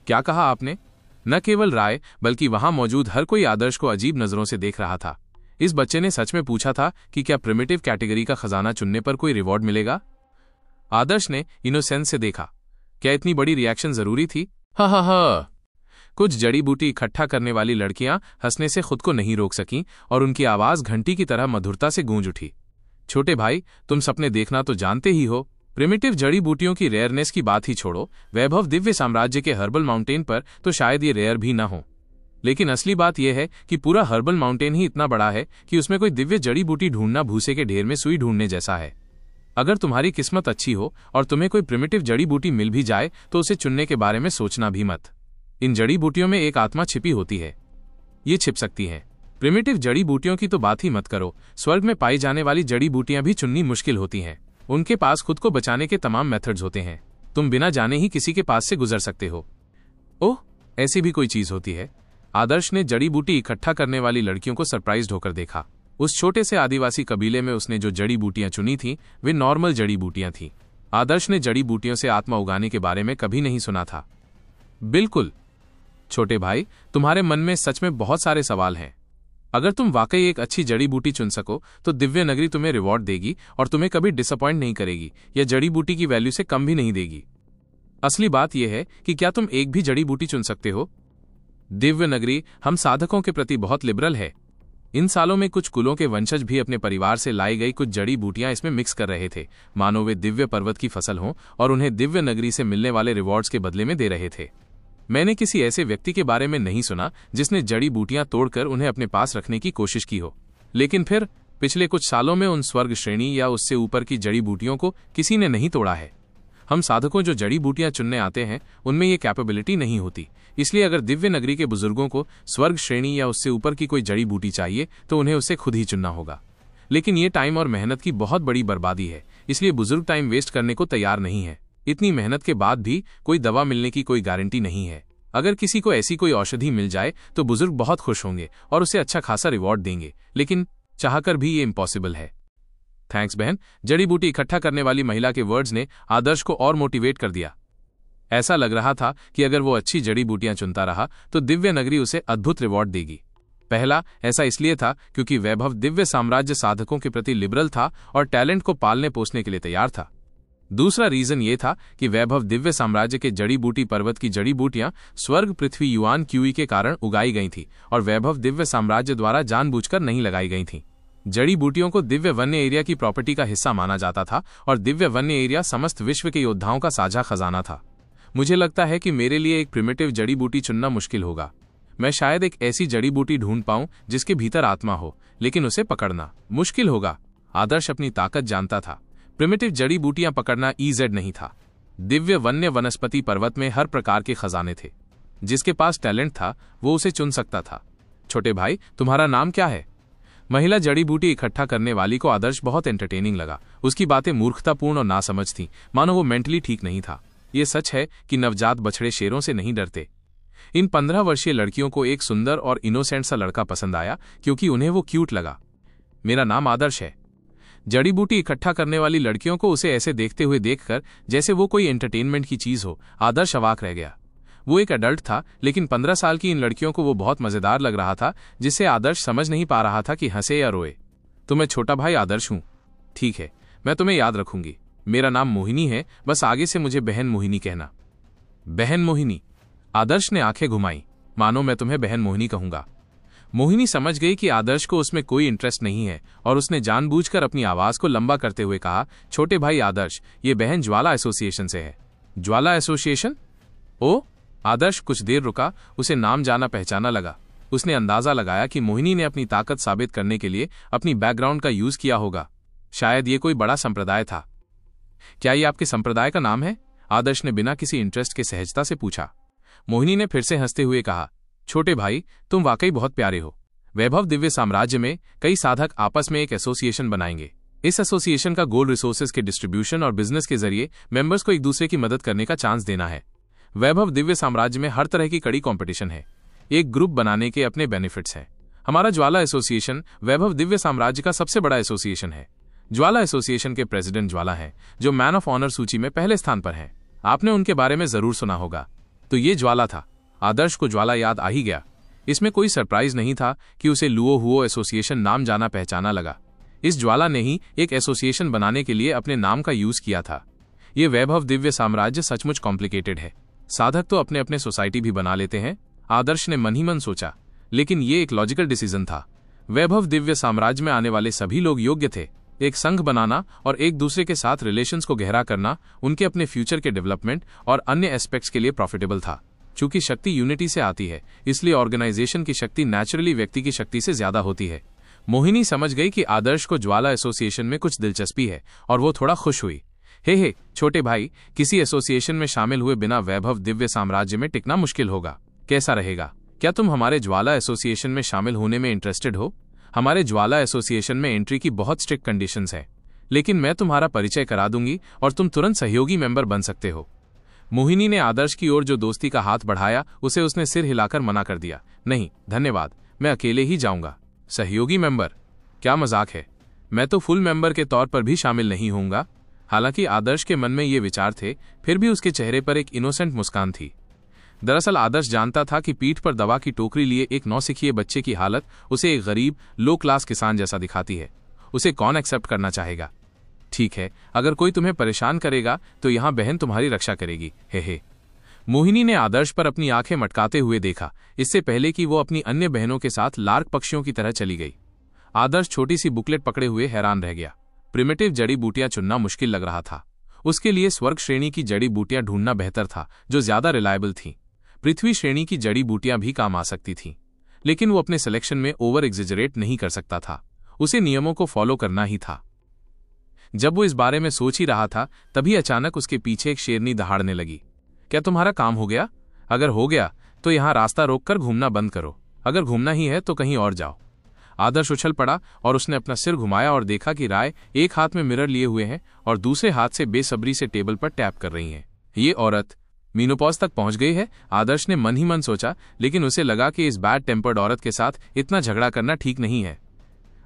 क्या कहा आपने? न केवल राय बल्कि वहां मौजूद हर कोई आदर्श को अजीब नजरों से देख रहा था। इस बच्चे ने सच में पूछा था कि क्या प्रिमिटिव कैटेगरी का खजाना चुनने पर कोई रिवॉर्ड मिलेगा? आदर्श ने इनोसेंस से देखा। क्या इतनी बड़ी रिएक्शन जरूरी थी? हा हा हा। कुछ जड़ी बूटी इकट्ठा करने वाली लड़कियां हंसने से खुद को नहीं रोक सकीं और उनकी आवाज घंटी की तरह मधुरता से गूंज उठी। छोटे भाई, तुम सपने देखना तो जानते ही हो। प्रिमिटिव जड़ी बूटियों की रेयरनेस की बात ही छोड़ो, वैभव दिव्य साम्राज्य के हर्बल माउंटेन पर तो शायद ये रेयर भी ना हो। लेकिन असली बात यह है कि पूरा हर्बल माउंटेन ही इतना बड़ा है कि उसमें कोई दिव्य जड़ी बूटी ढूंढना भूसे के ढेर में सुई ढूंढने जैसा है। अगर तुम्हारी किस्मत अच्छी हो और तुम्हें कोई प्रिमिटिव जड़ी बूटी मिल भी जाए तो उसे चुनने के बारे में सोचना भी मत। इन जड़ी बूटियों में एक आत्मा छिपी होती है। ये छिप सकती है। प्रिमिटिव जड़ी बूटियों की तो बात ही मत करो, स्वर्ग में पाई जाने वाली जड़ी बूटियां भी चुननी मुश्किल होती हैं। उनके पास खुद को बचाने के तमाम मेथड्स होते हैं। तुम बिना जाने ही किसी के पास से गुजर सकते हो। ओह, ऐसी भी कोई चीज होती है? आदर्श ने जड़ी बूटी इकट्ठा करने वाली लड़कियों को सरप्राइज्ड होकर देखा। उस छोटे से आदिवासी कबीले में उसने जो जड़ी बूटियां चुनी थीं, वे नॉर्मल जड़ी बूटियां थीं। आदर्श ने जड़ी बूटियों से आत्मा उगाने के बारे में कभी नहीं सुना था। बिल्कुल। छोटे भाई, तुम्हारे मन में सच में बहुत सारे सवाल हैं। अगर तुम वाकई एक अच्छी जड़ी बूटी चुन सको तो दिव्य नगरी तुम्हें रिवॉर्ड देगी और तुम्हें कभी डिसअपॉइंट नहीं करेगी या जड़ी बूटी की वैल्यू से कम भी नहीं देगी। असली बात यह है कि क्या तुम एक भी जड़ी बूटी चुन सकते हो? दिव्य नगरी हम साधकों के प्रति बहुत लिबरल है। इन सालों में कुछ कुलों के वंशज भी अपने परिवार से लाई गई कुछ जड़ी बूटियां इसमें मिक्स कर रहे थे, मानो वे दिव्य पर्वत की फसल हों और उन्हें दिव्य नगरी से मिलने वाले रिवॉर्ड्स के बदले में दे रहे थे। मैंने किसी ऐसे व्यक्ति के बारे में नहीं सुना जिसने जड़ी बूटियां तोड़कर उन्हें अपने पास रखने की कोशिश की हो। लेकिन फिर पिछले कुछ सालों में उन स्वर्ग श्रेणी या उससे ऊपर की जड़ी बूटियों को किसी ने नहीं तोड़ा है। हम साधकों जो जड़ी बूटियां चुनने आते हैं उनमें ये कैपेबिलिटी नहीं होती। इसलिए अगर दिव्य नगरी के बुजुर्गों को स्वर्ग श्रेणी या उससे ऊपर की कोई जड़ी बूटी चाहिए तो उन्हें उसे खुद ही चुनना होगा। लेकिन ये टाइम और मेहनत की बहुत बड़ी बर्बादी है, इसलिए बुजुर्ग टाइम वेस्ट करने को तैयार नहीं है। इतनी मेहनत के बाद भी कोई दवा मिलने की कोई गारंटी नहीं है। अगर किसी को ऐसी कोई औषधि मिल जाए तो बुजुर्ग बहुत खुश होंगे और उसे अच्छा खासा रिवॉर्ड देंगे, लेकिन चाहकर भी ये इम्पॉसिबल है। थैंक्स बहन। जड़ी बूटी इकट्ठा करने वाली महिला के वर्ड्स ने आदर्श को और मोटिवेट कर दिया। ऐसा लग रहा था कि अगर वो अच्छी जड़ी बूटियां चुनता रहा तो दिव्य नगरी उसे अद्भुत रिवॉर्ड देगी। पहला, ऐसा इसलिए था क्योंकि वैभव दिव्य साम्राज्य साधकों के प्रति लिबरल था और टैलेंट को पालने पोसने के लिए तैयार था। दूसरा रीजन ये था कि वैभव दिव्य साम्राज्य के जड़ी बूटी पर्वत की जड़ी बूटियां स्वर्ग पृथ्वी युआन क्यूई के कारण उगाई गई थी और वैभव दिव्य साम्राज्य द्वारा जानबूझकर नहीं लगाई गई थी। जड़ी बूटियों को दिव्य वन्य एरिया की प्रॉपर्टी का हिस्सा माना जाता था और दिव्य वन्य एरिया समस्त विश्व के योद्धाओं का साझा खजाना था। मुझे लगता है कि मेरे लिए एक प्रिमिटिव जड़ी बूटी चुनना मुश्किल होगा। मैं शायद एक ऐसी जड़ी बूटी ढूंढ पाऊं जिसके भीतर आत्मा हो, लेकिन उसे पकड़ना मुश्किल होगा। आदर्श अपनी ताकत जानता था। प्रिमिटिव जड़ी बूटियां पकड़ना ईजेड नहीं था। दिव्य वन्य वनस्पति पर्वत में हर प्रकार के खजाने थे। जिसके पास टैलेंट था वो उसे चुन सकता था। छोटे भाई, तुम्हारा नाम क्या है? महिला जड़ी बूटी इकट्ठा करने वाली को आदर्श बहुत एंटरटेनिंग लगा। उसकी बातें मूर्खतापूर्ण और नासमझ थीं, मानो वो मेंटली ठीक नहीं था। ये सच है कि नवजात बछड़े शेरों से नहीं डरते। इन 15 वर्षीय लड़कियों को एक सुंदर और इनोसेंट सा लड़का पसंद आया क्योंकि उन्हें वो क्यूट लगा। मेरा नाम आदर्श है। जड़ी बूटी इकट्ठा करने वाली लड़कियों को उसे ऐसे देखते हुए देखकर जैसे वो कोई एंटरटेनमेंट की चीज हो, आदर्श अवाक रह गया। वो एक अडल्ट था, लेकिन 15 साल की इन लड़कियों को वो बहुत मजेदार लग रहा था, जिससे आदर्श समझ नहीं पा रहा था कि हंसे या रोए। तो मैं छोटा भाई आदर्श हूं। ठीक है, मैं तुम्हें याद रखूंगी। मेरा नाम मोहिनी है, बस आगे से मुझे बहन मोहिनी कहना। बहन मोहिनी? आदर्श ने आंखें घुमाई, मानो मैं तुम्हें बहन मोहिनी कहूंगा। मोहिनी समझ गई कि आदर्श को उसमें कोई इंटरेस्ट नहीं है और उसने जानबूझकर अपनी आवाज को लंबा करते हुए कहा, छोटे भाई आदर्श, ये बहन ज्वाला एसोसिएशन से है। ज्वाला एसोसिएशन? ओ। आदर्श कुछ देर रुका, उसे नाम जाना पहचाना लगा। उसने अंदाजा लगाया कि मोहिनी ने अपनी ताकत साबित करने के लिए अपनी बैकग्राउंड का यूज किया होगा। शायद ये कोई बड़ा संप्रदाय था। क्या ये आपके संप्रदाय का नाम है? आदर्श ने बिना किसी इंटरेस्ट के सहजता से पूछा। मोहिनी ने फिर से हंसते हुए कहा, छोटे भाई, तुम वाकई बहुत प्यारे हो। वैभव दिव्य साम्राज्य में कई साधक आपस में एक एसोसिएशन बनाएंगे। इस एसोसिएशन का गोल रिसोर्सेज के डिस्ट्रीब्यूशन और बिजनेस के जरिए मेंबर्स को एक दूसरे की मदद करने का चांस देना है। वैभव दिव्य साम्राज्य में हर तरह की कड़ी कंपटीशन है। एक ग्रुप बनाने के अपने बेनिफिट्स हैं। हमारा ज्वाला एसोसिएशन वैभव दिव्य साम्राज्य का सबसे बड़ा एसोसिएशन है। ज्वाला एसोसिएशन के प्रेसिडेंट ज्वाला हैं, जो मैन ऑफ ऑनर सूची में पहले स्थान पर हैं। आपने उनके बारे में जरूर सुना होगा। तो ये ज्वाला था। आदर्श को ज्वाला याद आ ही गया। इसमें कोई सरप्राइज नहीं था कि उसे लुओ हुओ एसोसिएशन नाम जाना पहचाना लगा। इस ज्वाला ने ही एक एसोसिएशन बनाने के लिए अपने नाम का यूज किया था। ये वैभव दिव्य साम्राज्य सचमुच कॉम्प्लिकेटेड है। साधक तो अपने अपने सोसाइटी भी बना लेते हैं, आदर्श ने मन ही मन सोचा, लेकिन ये एक लॉजिकल डिसीजन था। वैभव दिव्य साम्राज्य में आने वाले सभी लोग योग्य थे। एक संघ बनाना और एक दूसरे के साथ रिलेशंस को गहरा करना उनके अपने फ्यूचर के डेवलपमेंट और अन्य एस्पेक्ट्स के लिए प्रॉफिटेबल था। चूंकि शक्ति यूनिटी से आती है, इसलिए ऑर्गेनाइजेशन की शक्ति नेचुरली व्यक्ति की शक्ति से ज्यादा होती है। मोहिनी समझ गई कि आदर्श को ज्वाला एसोसिएशन में कुछ दिलचस्पी है और वो थोड़ा खुश हुई। हे छोटे भाई, किसी एसोसिएशन में शामिल हुए बिना वैभव दिव्य साम्राज्य में टिकना मुश्किल होगा। कैसा रहेगा? क्या तुम हमारे ज्वाला एसोसिएशन में शामिल होने में इंटरेस्टेड हो? हमारे ज्वाला एसोसिएशन में एंट्री की बहुत स्ट्रिक्ट कंडीशंस है, लेकिन मैं तुम्हारा परिचय करा दूंगी और तुम तुरंत सहयोगी मेंबर बन सकते हो। मोहिनी ने आदर्श की ओर जो दोस्ती का हाथ बढ़ाया, उसे उसने सिर हिलाकर मना कर दिया। नहीं धन्यवाद, मैं अकेले ही जाऊंगा। सहयोगी मेंबर? क्या मजाक है? मैं तो फुल मेंबर के तौर पर भी शामिल नहीं होऊंगा। हालांकि आदर्श के मन में ये विचार थे, फिर भी उसके चेहरे पर एक इनोसेंट मुस्कान थी। दरअसल आदर्श जानता था कि पीठ पर दवा की टोकरी लिए एक नौसिखिए बच्चे की हालत उसे एक गरीब लो क्लास किसान जैसा दिखाती है। उसे कौन एक्सेप्ट करना चाहेगा? ठीक है, अगर कोई तुम्हें परेशान करेगा तो यहाँ बहन तुम्हारी रक्षा करेगी। हे। मोहिनी ने आदर्श पर अपनी आंखें मटकाते हुए देखा, इससे पहले कि वो अपनी अन्य बहनों के साथ लार्क पक्षियों की तरह चली गई। आदर्श छोटी सी बुकलेट पकड़े हुए हैरान रह गया। प्रिमिटिव जड़ी बूटियां चुनना मुश्किल लग रहा था। उसके लिए स्वर्ग श्रेणी की जड़ी बूटियां ढूंढना बेहतर था, जो ज्यादा रिलायबल थीं। पृथ्वी श्रेणी की जड़ी बूटियां भी काम आ सकती थीं, लेकिन वो अपने सिलेक्शन में ओवर एग्जेजरेट नहीं कर सकता था। उसे नियमों को फॉलो करना ही था। जब वो इस बारे में सोच ही रहा था, तभी अचानक उसके पीछे एक शेरनी दहाड़ने लगी। क्या तुम्हारा काम हो गया? अगर हो गया तो यहां रास्ता रोककर घूमना बंद करो। अगर घूमना ही है तो कहीं और जाओ। आदर्श उछल पड़ा और उसने अपना सिर घुमाया और देखा कि राय एक हाथ में मिरर लिए हुए हैं और दूसरे हाथ से बेसब्री से टेबल पर टैप कर रही हैं। ये औरत मीनोपॉज तक पहुंच गई है, आदर्श ने मन ही मन सोचा, लेकिन उसे लगा कि इस बैड टेम्पर्ड औरत के साथ इतना झगड़ा करना ठीक नहीं है।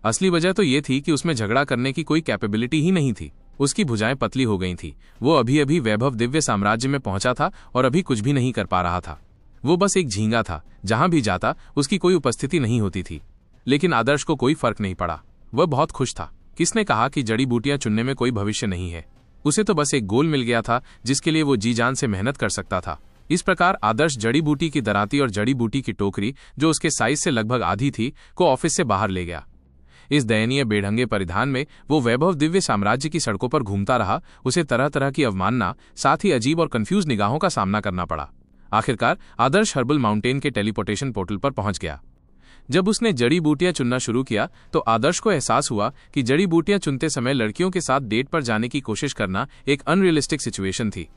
असली वजह तो ये थी कि उसमें झगड़ा करने की कोई कैपेबिलिटी ही नहीं थी। उसकी भुजाएं पतली हो गई थी। वो अभी अभी वैभव दिव्य साम्राज्य में पहुंचा था और अभी कुछ भी नहीं कर पा रहा था। वो बस एक झींगा था, जहां भी जाता उसकी कोई उपस्थिति नहीं होती थी। लेकिन आदर्श को कोई फर्क नहीं पड़ा। वह बहुत खुश था। किसने कहा कि जड़ी बूटियां चुनने में कोई भविष्य नहीं है? उसे तो बस एक गोल मिल गया था जिसके लिए वो जी जान से मेहनत कर सकता था। इस प्रकार आदर्श जड़ी बूटी की दराती और जड़ी बूटी की टोकरी, जो उसके साइज से लगभग आधी थी, को ऑफिस से बाहर ले गया। इस दयनीय बेढंगे परिधान में वो वैभव दिव्य साम्राज्य की सड़कों पर घूमता रहा। उसे तरह तरह की अवमानना, साथ ही अजीब और कंफ्यूज निगाहों का सामना करना पड़ा। आखिरकार आदर्श हर्बल माउंटेन के टेलीपोर्टेशन पोर्टल पर पहुंच गया। जब उसने जड़ी बूटियां चुनना शुरू किया तो आदर्श को एहसास हुआ कि जड़ी बूटियां चुनते समय लड़कियों के साथ डेट पर जाने की कोशिश करना एक अनरियलिस्टिक सिचुएशन थी।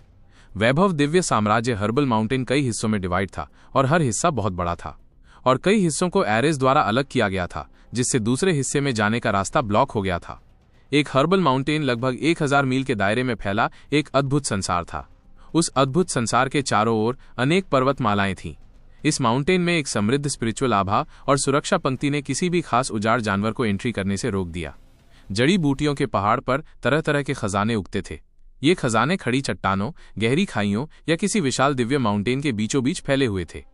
वैभव दिव्य साम्राज्य हर्बल माउंटेन कई हिस्सों में डिवाइड था और हर हिस्सा बहुत बड़ा था और कई हिस्सों को एरेज द्वारा अलग किया गया था, जिससे दूसरे हिस्से में जाने का रास्ता ब्लॉक हो गया था। एक हर्बल माउंटेन लगभग 1000 मील के दायरे में फैला एक अद्भुत संसार था। उस अद्भुत संसार के चारों ओर अनेक पर्वतमालाएं थीं। इस माउंटेन में एक समृद्ध स्पिरिचुअल आभा और सुरक्षा पंक्ति ने किसी भी खास उजाड़ जानवर को एंट्री करने से रोक दिया। जड़ी बूटियों के पहाड़ पर तरह तरह के खजाने उगते थे। ये खजाने खड़ी चट्टानों, गहरी खाइयों या किसी विशाल दिव्य माउंटेन के बीचों बीच फैले हुए थे।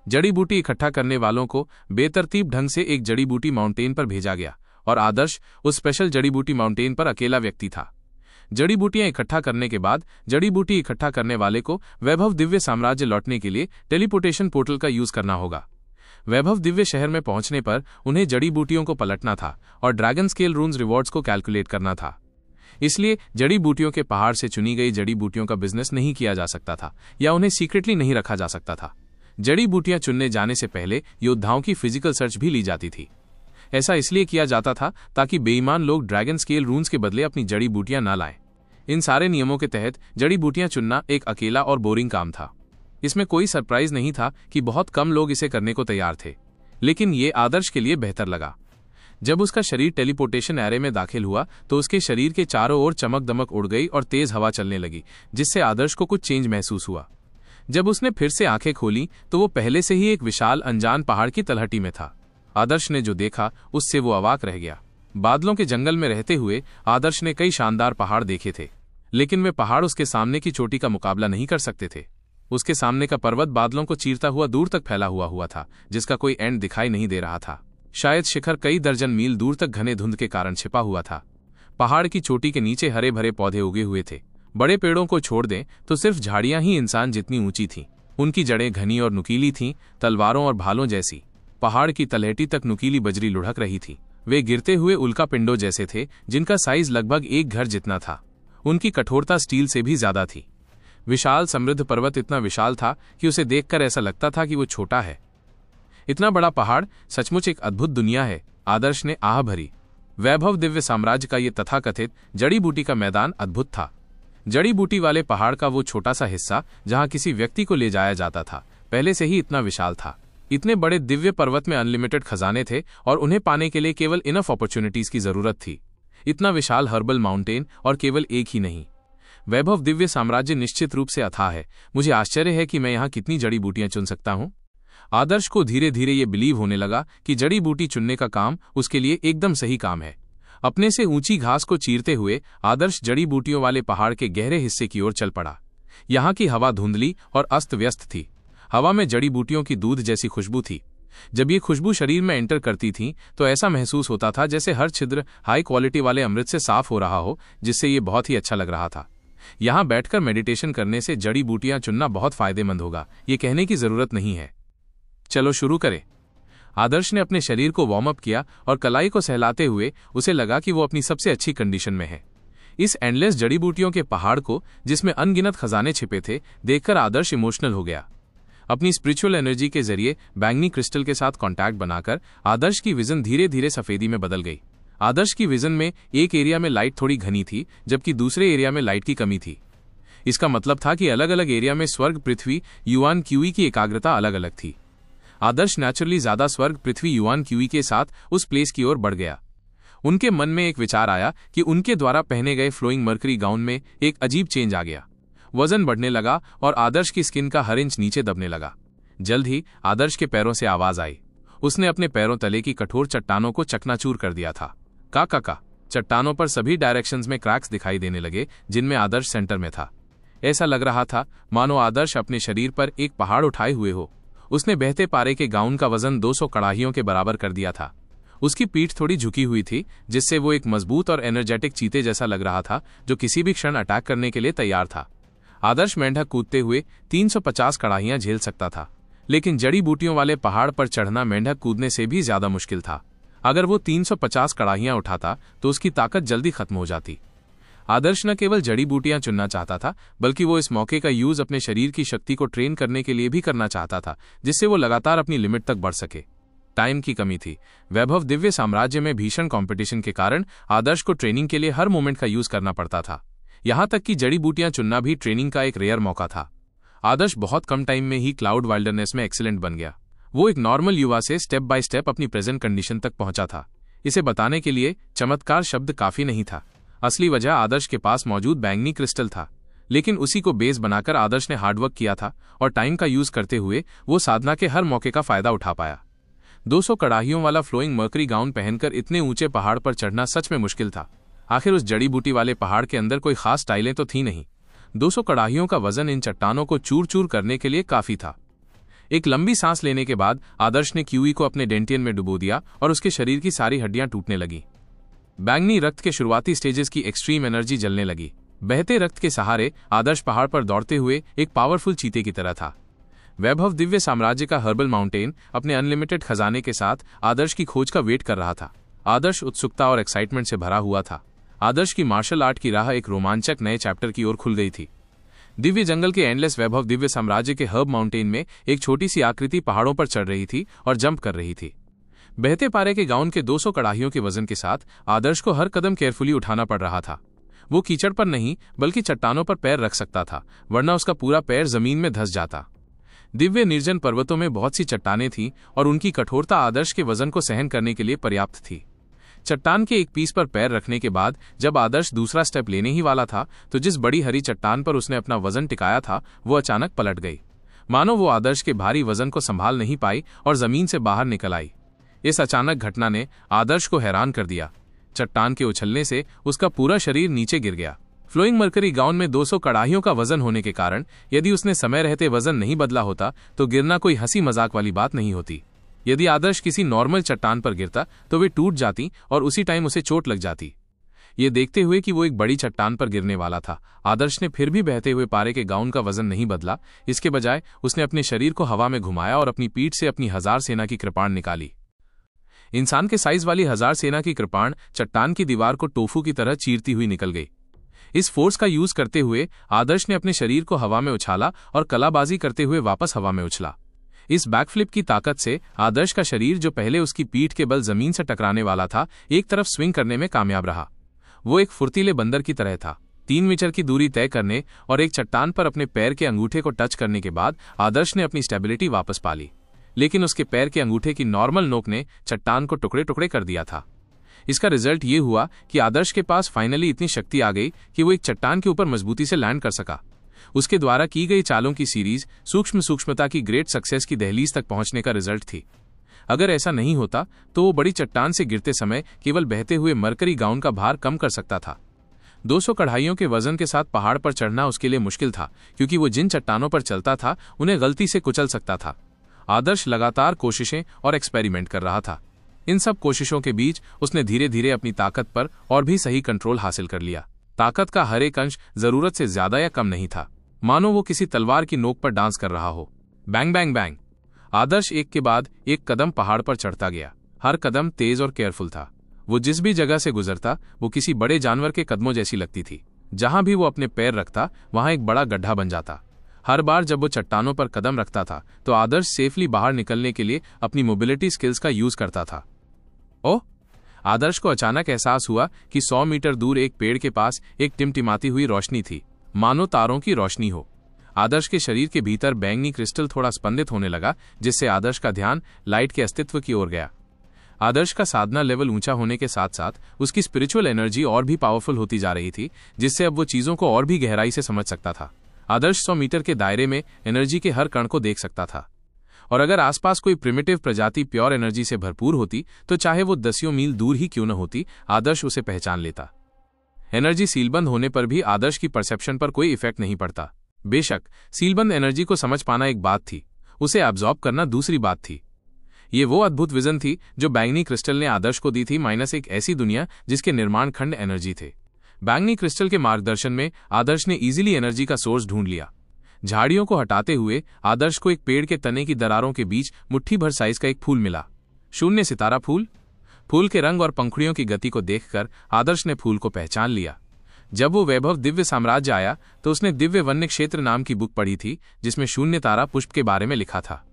जड़ी बूटी इकट्ठा करने वालों को बेतरतीब ढंग से एक जड़ी बूटी माउंटेन पर भेजा गया और आदर्श उस स्पेशल जड़ी बूटी माउंटेन पर अकेला व्यक्ति था। जड़ी बूटियां इकट्ठा करने के बाद जड़ी बूटी इकट्ठा करने वाले को वैभव दिव्य साम्राज्य लौटने के लिए टेलीपोर्टेशन पोर्टल का यूज करना होगा। वैभव दिव्य शहर में पहुंचने पर उन्हें जड़ी बूटियों को पलटना था और ड्रैगन स्केल रून्स रिवॉर्ड्स को कैलकुलेट करना था। इसलिए जड़ी बूटियों के पहाड़ से चुनी गई जड़ी बूटियों का बिजनेस नहीं किया जा सकता था या उन्हें सीक्रेटली नहीं रखा जा सकता था। जड़ी बूटियां चुनने जाने से पहले योद्धाओं की फिजिकल सर्च भी ली जाती थी। ऐसा इसलिए किया जाता था ताकि बेईमान लोग ड्रैगन स्केल रून्स के बदले अपनी जड़ी बूटियां न लाएं। इन सारे नियमों के तहत जड़ी बूटियां चुनना एक अकेला और बोरिंग काम था। इसमें कोई सरप्राइज नहीं था कि बहुत कम लोग इसे करने को तैयार थे, लेकिन ये आदर्श के लिए बेहतर लगा। जब उसका शरीर टेलीपोर्टेशन एरे में दाखिल हुआ तो उसके शरीर के चारों ओर चमक दमक उड़ गई और तेज हवा चलने लगी, जिससे आदर्श को कुछ चेंज महसूस हुआ। जब उसने फिर से आंखें खोली तो वो पहले से ही एक विशाल अनजान पहाड़ की तलहटी में था। आदर्श ने जो देखा उससे वो अवाक रह गया। बादलों के जंगल में रहते हुए आदर्श ने कई शानदार पहाड़ देखे थे, लेकिन वे पहाड़ उसके सामने की चोटी का मुकाबला नहीं कर सकते थे। उसके सामने का पर्वत बादलों को चीरता हुआ दूर तक फैला हुआ था, जिसका कोई एंड दिखाई नहीं दे रहा था। शायद शिखर कई दर्जन मील दूर तक घने धुंध के कारण छिपा हुआ था। पहाड़ की चोटी के नीचे हरे भरे पौधे उगे हुए थे। बड़े पेड़ों को छोड़ दें तो सिर्फ झाड़ियां ही इंसान जितनी ऊंची थीं। उनकी जड़ें घनी और नुकीली थीं, तलवारों और भालों जैसी। पहाड़ की तलहटी तक नुकीली बजरी लुढ़क रही थी। वे गिरते हुए उल्का पिंडों जैसे थे, जिनका साइज लगभग एक घर जितना था। उनकी कठोरता स्टील से भी ज्यादा थी। विशाल समृद्ध पर्वत इतना विशाल था कि उसे देखकर ऐसा लगता था कि वो छोटा है। इतना बड़ा पहाड़ सचमुच एक अद्भुत दुनिया है, आदर्श ने आह भरी। वैभव दिव्य साम्राज्य का ये तथाकथित जड़ी बूटी का मैदान अद्भुत था। जड़ी बूटी वाले पहाड़ का वो छोटा सा हिस्सा जहां किसी व्यक्ति को ले जाया जाता था, पहले से ही इतना विशाल था। इतने बड़े दिव्य पर्वत में अनलिमिटेड खजाने थे और उन्हें पाने के लिए केवल इनफ अपॉर्चुनिटीज की जरूरत थी। इतना विशाल हर्बल माउंटेन और केवल एक ही नहीं। वैभव दिव्य साम्राज्य निश्चित रूप से अथाह है। मुझे आश्चर्य है कि मैं यहाँ कितनी जड़ी बूटियां चुन सकता हूँ। आदर्श को धीरे धीरे ये बिलीव होने लगा कि जड़ी बूटी चुनने का काम उसके लिए एकदम सही काम है। अपने से ऊंची घास को चीरते हुए आदर्श जड़ी बूटियों वाले पहाड़ के गहरे हिस्से की ओर चल पड़ा। यहाँ की हवा धुंधली और अस्त व्यस्त थी। हवा में जड़ी बूटियों की दूध जैसी खुशबू थी। जब ये खुशबू शरीर में एंटर करती थी तो ऐसा महसूस होता था जैसे हर छिद्र हाई क्वालिटी वाले अमृत से साफ हो रहा हो, जिससे ये बहुत ही अच्छा लग रहा था। यहाँ बैठकर मेडिटेशन करने से जड़ी बूटियां चुनना बहुत फायदेमंद होगा, ये कहने की जरूरत नहीं है। चलो शुरू करें। आदर्श ने अपने शरीर को वार्म अप किया और कलाई को सहलाते हुए उसे लगा कि वो अपनी सबसे अच्छी कंडीशन में है। इस एंडलेस जड़ी बूटियों के पहाड़ को, जिसमें अनगिनत खजाने छिपे थे, देखकर आदर्श इमोशनल हो गया। अपनी स्पिरिचुअल एनर्जी के जरिए बैंगनी क्रिस्टल के साथ कांटेक्ट बनाकर आदर्श की विजन धीरे धीरे सफेदी में बदल गई। आदर्श की विजन में एक एरिया में लाइट थोड़ी घनी थी, जबकि दूसरे एरिया में लाइट की कमी थी। इसका मतलब था कि अलग अलग एरिया में स्वर्ग, पृथ्वी, युआन क्यूई की एकाग्रता अलग अलग थी। आदर्श नेचुरली ज्यादा स्वर्ग, पृथ्वी, युआन क्यूई के साथ उस प्लेस की ओर बढ़ गया। उनके मन में एक विचार आया कि उनके द्वारा पहने गए फ्लोइंग मर्करी गाउन में एक अजीब चेंज आ गया। वजन बढ़ने लगा और आदर्श की स्किन का हर इंच नीचे दबने लगा। जल्द ही आदर्श के पैरों से आवाज आई। उसने अपने पैरों तले की कठोर चट्टानों को चकनाचूर कर दिया था। का चट्टानों पर सभी डायरेक्शंस में क्रैक्स दिखाई देने लगे, जिनमें आदर्श सेंटर में था। ऐसा लग रहा था मानो आदर्श अपने शरीर पर एक पहाड़ उठाए हुए हो। उसने बहते पारे के गाउन का वजन 200 कड़ाहियों के बराबर कर दिया था। उसकी पीठ थोड़ी झुकी हुई थी, जिससे वो एक मजबूत और एनर्जेटिक चीते जैसा लग रहा था, जो किसी भी क्षण अटैक करने के लिए तैयार था। आदर्श मेंढक कूदते हुए 350 कड़ाहियां झेल सकता था, लेकिन जड़ी बूटियों वाले पहाड़ पर चढ़ना मेंढक कूदने से भी ज्यादा मुश्किल था। अगर वो 350 कड़ाहियां उठाता तो उसकी ताकत जल्दी खत्म हो जाती। आदर्श न केवल जड़ी बूटियां चुनना चाहता था, बल्कि वो इस मौके का यूज अपने शरीर की शक्ति को ट्रेन करने के लिए भी करना चाहता था, जिससे वो लगातार अपनी लिमिट तक बढ़ सके। टाइम की कमी थी। वैभव दिव्य साम्राज्य में भीषण कंपटीशन के कारण आदर्श को ट्रेनिंग के लिए हर मोमेंट का यूज करना पड़ता था। यहां तक कि जड़ी बूटियां चुनना भी ट्रेनिंग का एक रेयर मौका था। आदर्श बहुत कम टाइम में ही क्लाउड वाइल्डरनेस में एक्सीलेंट बन गया। वो एक नॉर्मल युवा से स्टेप बाय स्टेप अपनी प्रेजेंट कंडीशन तक पहुंचा था। इसे बताने के लिए चमत्कार शब्द काफी नहीं था। असली वजह आदर्श के पास मौजूद बैंगनी क्रिस्टल था, लेकिन उसी को बेस बनाकर आदर्श ने हार्डवर्क किया था और टाइम का यूज करते हुए वो साधना के हर मौके का फायदा उठा पाया। 200 कड़ाहियों वाला फ्लोइंग मर्करी गाउन पहनकर इतने ऊंचे पहाड़ पर चढ़ना सच में मुश्किल था। आखिर उस जड़ी बूटी वाले पहाड़ के अंदर कोई खास टाइलें तो थी नहीं। 200 कड़ाहियों का वजन इन चट्टानों को चूर चूर करने के लिए काफी था। एक लंबी सांस लेने के बाद आदर्श ने क्यूई को अपने डेंटियन में डुबो दिया और उसके शरीर की सारी हड्डियां टूटने लगी। बैंगनी रक्त के शुरुआती स्टेजेस की एक्सट्रीम एनर्जी जलने लगी। बहते रक्त के सहारे आदर्श पहाड़ पर दौड़ते हुए एक पावरफुल चीते की तरह था। वैभव दिव्य साम्राज्य का हर्बल माउंटेन अपने अनलिमिटेड खजाने के साथ आदर्श की खोज का वेट कर रहा था। आदर्श उत्सुकता और एक्साइटमेंट से भरा हुआ था। आदर्श की मार्शल आर्ट की राह एक रोमांचक नए चैप्टर की ओर खुल गई थी। दिव्य जंगल के एंडलेस वैभव दिव्य साम्राज्य के हर्ब माउंटेन में एक छोटी सी आकृति पहाड़ों पर चढ़ रही थी और जंप कर रही थी। बहते पारे के गाउन के 200 कड़ाहियों के वजन के साथ आदर्श को हर कदम केयरफुली उठाना पड़ रहा था। वो कीचड़ पर नहीं, बल्कि चट्टानों पर पैर रख सकता था, वरना उसका पूरा पैर जमीन में धंस जाता। दिव्य निर्जन पर्वतों में बहुत सी चट्टानें थीं और उनकी कठोरता आदर्श के वजन को सहन करने के लिए पर्याप्त थी। चट्टान के एक पीस पर पैर रखने के बाद जब आदर्श दूसरा स्टेप लेने ही वाला था, तो जिस बड़ी हरी चट्टान पर उसने अपना वजन टिकाया था वो अचानक पलट गई, मानो वो आदर्श के भारी वजन को संभाल नहीं पाई और जमीन से बाहर निकल आई। इस अचानक घटना ने आदर्श को हैरान कर दिया। चट्टान के उछलने से उसका पूरा शरीर नीचे गिर गया। फ्लोइंग मर्करी गाउन में 200 कड़ाहियों का वजन होने के कारण यदि उसने समय रहते वजन नहीं बदला होता तो गिरना कोई हंसी मजाक वाली बात नहीं होती। यदि आदर्श किसी नॉर्मल चट्टान पर गिरता तो वे टूट जाती और उसी टाइम उसे चोट लग जाती। ये देखते हुए कि वो एक बड़ी चट्टान पर गिरने वाला था, आदर्श ने फिर भी बहते हुए पारे के गाउन का वजन नहीं बदला। इसके बजाय उसने अपने शरीर को हवा में घुमाया और अपनी पीठ से अपनी 1000 सेना की कृपाण निकाली। इंसान के साइज वाली 1000 सेना की कृपाण चट्टान की दीवार को टोफू की तरह चीरती हुई निकल गई। इस फोर्स का यूज करते हुए आदर्श ने अपने शरीर को हवा में उछाला और कलाबाजी करते हुए वापस हवा में उछला। इस बैकफ्लिप की ताकत से आदर्श का शरीर, जो पहले उसकी पीठ के बल जमीन से टकराने वाला था, एक तरफ स्विंग करने में कामयाब रहा। वो एक फुर्तीले बंदर की तरह था। 3 मीटर की दूरी तय करने और एक चट्टान पर अपने पैर के अंगूठे को टच करने के बाद आदर्श ने अपनी स्टेबिलिटी वापस पा ली, लेकिन उसके पैर के अंगूठे की नॉर्मल नोक ने चट्टान को टुकड़े टुकड़े कर दिया था। इसका रिजल्ट ये हुआ कि आदर्श के पास फाइनली इतनी शक्ति आ गई कि वो एक चट्टान के ऊपर मजबूती से लैंड कर सका। उसके द्वारा की गई चालों की सीरीज सूक्ष्मता की ग्रेट सक्सेस की दहलीज तक पहुंचने का रिजल्ट थी। अगर ऐसा नहीं होता तो वो बड़ी चट्टान से गिरते समय केवल बहते हुए मरकरी गाउन का भार कम कर सकता था। 200 कड़ाहियों के वजन के साथ पहाड़ पर चढ़ना उसके लिए मुश्किल था, क्योंकि वो जिन चट्टानों पर चलता था उन्हें गलती से कुचल सकता था। आदर्श लगातार कोशिशें और एक्सपेरिमेंट कर रहा था। इन सब कोशिशों के बीच उसने धीरे धीरे अपनी ताकत पर और भी सही कंट्रोल हासिल कर लिया। ताकत का हर एक अंश जरूरत से ज्यादा या कम नहीं था, मानो वो किसी तलवार की नोक पर डांस कर रहा हो। Bang bang bang. आदर्श एक के बाद एक कदम पहाड़ पर चढ़ता गया। हर कदम तेज और केयरफुल था। वो जिस भी जगह से गुजरता वो किसी बड़े जानवर के कदमों जैसी लगती थी। जहां भी वो अपने पैर रखता वहां एक बड़ा गड्ढा बन जाता। हर बार जब वो चट्टानों पर कदम रखता था तो आदर्श सेफली बाहर निकलने के लिए अपनी मोबिलिटी स्किल्स का यूज करता था। ओह! आदर्श को अचानक एहसास हुआ कि 100 मीटर दूर एक पेड़ के पास एक टिमटिमाती हुई रोशनी थी, मानो तारों की रोशनी हो। आदर्श के शरीर के भीतर बैंगनी क्रिस्टल थोड़ा स्पंदित होने लगा, जिससे आदर्श का ध्यान लाइट के अस्तित्व की ओर गया। आदर्श का साधना लेवल ऊंचा होने के साथ साथ उसकी स्पिरिचुअल एनर्जी और भी पावरफुल होती जा रही थी, जिससे अब वो चीजों को और भी गहराई से समझ सकता था। आदर्श 100 मीटर के दायरे में एनर्जी के हर कण को देख सकता था, और अगर आसपास कोई प्रिमिटिव प्रजाति प्योर एनर्जी से भरपूर होती तो चाहे वो दसियों मील दूर ही क्यों न होती, आदर्श उसे पहचान लेता। एनर्जी सीलबंद होने पर भी आदर्श की परसेप्शन पर कोई इफेक्ट नहीं पड़ता। बेशक सीलबंद एनर्जी को समझ पाना एक बात थी, उसे एब्जॉर्ब करना दूसरी बात थी। ये वो अद्भुत विजन थी जो बैंगनी क्रिस्टल ने आदर्श को दी थी, माइनस एक ऐसी दुनिया जिसके निर्माण खंड एनर्जी थे। बैंगनी क्रिस्टल के मार्गदर्शन में आदर्श ने इजीली एनर्जी का सोर्स ढूंढ लिया। झाड़ियों को हटाते हुए आदर्श को एक पेड़ के तने की दरारों के बीच मुट्ठी भर साइज का एक फूल मिला। शून्य सितारा फूल। फूल के रंग और पंखुड़ियों की गति को देखकर आदर्श ने फूल को पहचान लिया। जब वो वैभव दिव्य साम्राज्य आया तो उसने दिव्य वन्य क्षेत्र नाम की बुक पढ़ी थी, जिसमें शून्य तारा पुष्प के बारे में लिखा था।